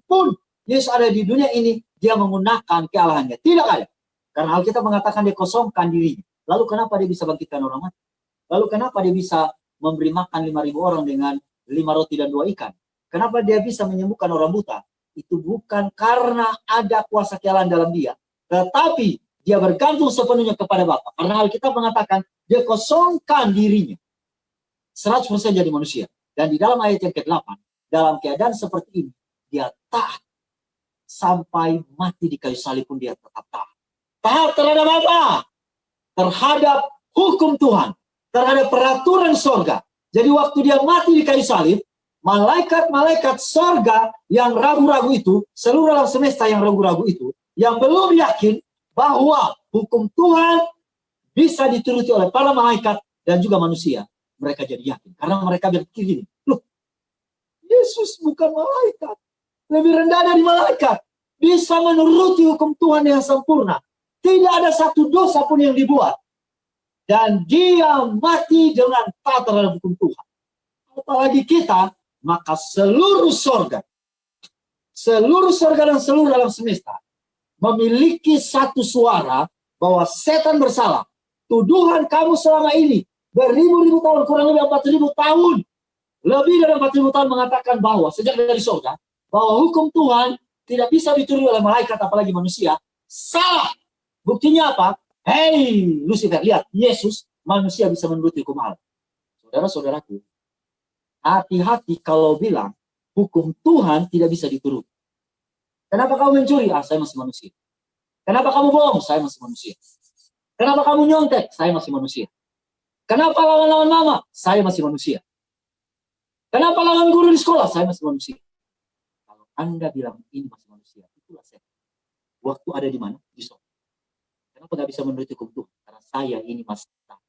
pun Yesus ada di dunia ini dia menggunakan kealahannya. Tidak ada. Karena Alkitab mengatakan dia kosongkan dirinya. Lalu kenapa dia bisa bangkitkan orang mati? Lalu kenapa dia bisa memberi makan 5.000 orang dengan 5 roti dan 2 ikan? Kenapa dia bisa menyembuhkan orang buta? Itu bukan karena ada kuasa kealahan dalam dia. Tetapi dia bergantung sepenuhnya kepada Bapa. Karena Alkitab mengatakan dia kosongkan dirinya. 100% jadi manusia. Dan di dalam ayat yang ke-8, dalam keadaan seperti ini, dia taat. Sampai mati di kayu salib pun dia tetap taat. Taat terhadap apa? Terhadap hukum Tuhan. Terhadap peraturan sorga. Jadi waktu dia mati di kayu salib, malaikat-malaikat sorga yang ragu-ragu itu, seluruh alam semesta yang ragu-ragu itu, yang belum yakin bahwa hukum Tuhan bisa dituruti oleh para malaikat dan juga manusia. Mereka jadi yakin. Karena mereka berpikir gini, loh, Yesus bukan malaikat. Lebih rendah dari malaikat. Bisa menuruti hukum Tuhan yang sempurna. Tidak ada satu dosa pun yang dibuat. Dan dia mati dengan taat terhadap hukum Tuhan. Apalagi kita, maka seluruh sorga dan seluruh alam semesta memiliki satu suara bahwa setan bersalah. Tuduhan kamu selama ini beribu-ribu tahun, kurang lebih 4.000 tahun. Lebih dari 4.000 tahun mengatakan bahwa sejak dari surga, bahwa hukum Tuhan tidak bisa dituruti oleh malaikat apalagi manusia. Salah. Buktinya apa? Hei, Lucifer, lihat. Yesus, manusia bisa menuruti hukum Allah. Saudara-saudaraku, hati-hati kalau bilang hukum Tuhan tidak bisa dituruti. Kenapa kamu mencuri? Saya masih manusia. Kenapa kamu bohong? Saya masih manusia. Kenapa kamu nyontek? Saya masih manusia. Kenapa lawan-lawan mama? Saya masih manusia. Kenapa lawan guru di sekolah? Saya masih manusia. Kalau Anda bilang ini masih manusia, itulah saya. Waktu ada di mana? Di sorga. Kenapa nggak bisa menuruti hukum Tuhan? Karena saya ini masih taat.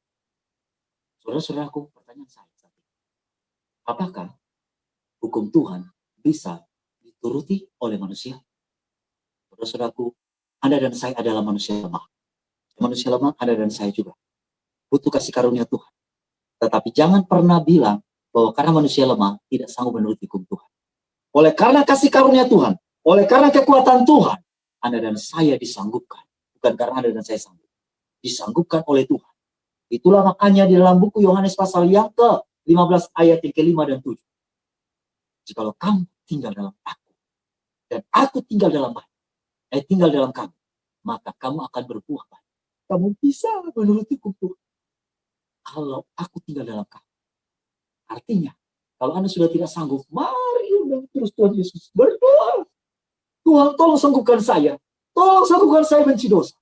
Saudara-saudaraku, pertanyaan saya. Apakah hukum Tuhan bisa dituruti oleh manusia? Saudara-saudaraku, Anda dan saya adalah manusia lemah. Manusia lemah, Anda dan saya juga. Butuh kasih karunia Tuhan. Tetapi jangan pernah bilang bahwa karena manusia lemah, tidak sanggup menuruti hukum Tuhan. Oleh karena kasih karunia Tuhan, oleh karena kekuatan Tuhan, Anda dan saya disanggupkan. Bukan karena Anda dan saya sanggup. Disanggupkan oleh Tuhan. Itulah makanya di dalam buku Yohanes pasal yang ke-15 ayat yang ke-5 dan 7. Jikalau kamu tinggal dalam aku, dan aku tinggal dalam kamu, maka kamu akan berbuah banyak. Kamu bisa menuruti hukum Tuhan. kalau aku tinggal dalam kamu. Artinya, kalau Anda sudah tidak sanggup, mari udah terus Tuhan Yesus berdoa. Tuhan, tolong sembuhkan saya. Tolong sembuhkan saya benci dosa.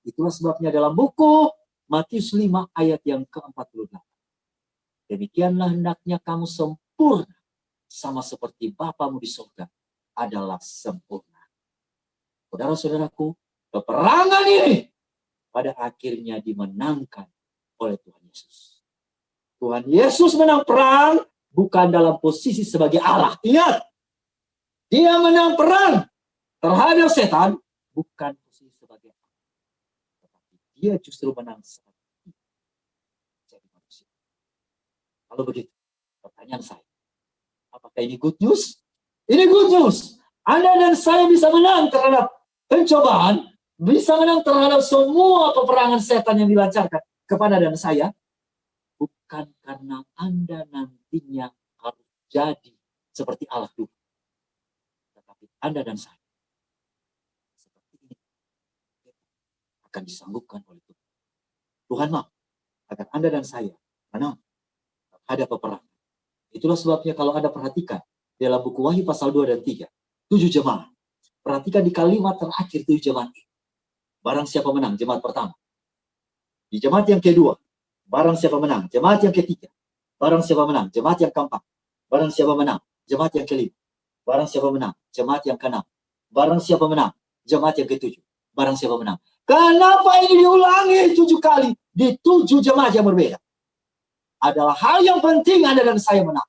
Itulah sebabnya dalam buku Matius 5 ayat yang ke-48. Demikianlah hendaknya kamu sempurna, sama seperti Bapamu di surga adalah sempurna. Saudara-saudaraku, peperangan ini pada akhirnya dimenangkan oleh Tuhan Yesus. Tuhan Yesus menang perang bukan dalam posisi sebagai Allah. Ingat, dia menang perang terhadap setan bukan posisi sebagai Allah. Tetapi dia justru menang sebagai jadi manusia. Kalau begitu, pertanyaan saya, apakah ini good news? Ini good news. Anda dan saya bisa menang terhadap pencobaan, bisa menang terhadap semua peperangan setan yang dilancarkan kepada dan saya, bukan karena Anda nantinya harus jadi seperti Allah dulu. Tetapi Anda dan saya seperti ini akan disanggupkan oleh Tuhan. Tuhan mau agar Anda dan saya menang terhadap peperangan. Itulah sebabnya kalau Anda perhatikan dalam buku Wahyu pasal 2 dan 3, 7 jemaat. Perhatikan di kalimat terakhir 7 jemaat. Barang siapa menang, jemaat pertama. Di jemaat yang kedua, barang siapa menang, jemaat yang ketiga. Barang siapa menang, jemaat yang keempat. Barang siapa menang, jemaat yang kelima. Barang siapa menang, jemaat yang keenam. Barang siapa menang, jemaat yang ketujuh. Barang siapa menang. Kenapa ini diulangi 7 kali di 7 jemaat yang berbeda? Adalah hal yang penting Anda dan saya menang.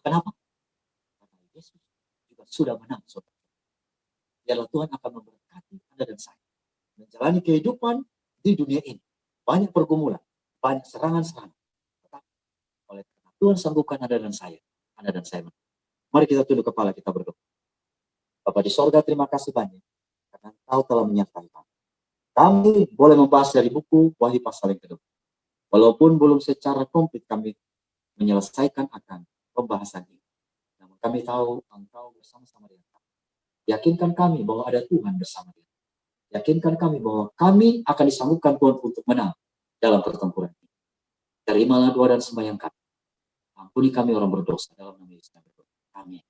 Kenapa? Karena Yesus juga sudah menang. Saudara. Biarlah Tuhan akan memberkati Anda dan saya menjalani kehidupan di dunia ini. Banyak pergumulan, banyak serangan-serangan. Tetapi oleh karena Tuhan sanggupkan Anda dan saya menang. Mari kita tunduk kepala, kita berdoa. Bapa di sorga, terima kasih banyak karena Engkau telah menyertai kami. Kami boleh membahas dari buku Wahyu pasal yang kedua. Walaupun belum secara komplit kami menyelesaikan akan pembahasan ini. Namun kami tahu Engkau bersama-sama dengan kami. Yakinkan kami bahwa ada Tuhan bersama kita. Yakinkan kami bahwa kami akan disanggupkan Tuhan untuk menang dalam pertempuran ini. Terimalah doa dan sembahyang kami. Ampuni kami orang berdosa dalam nama Yesus. Amin.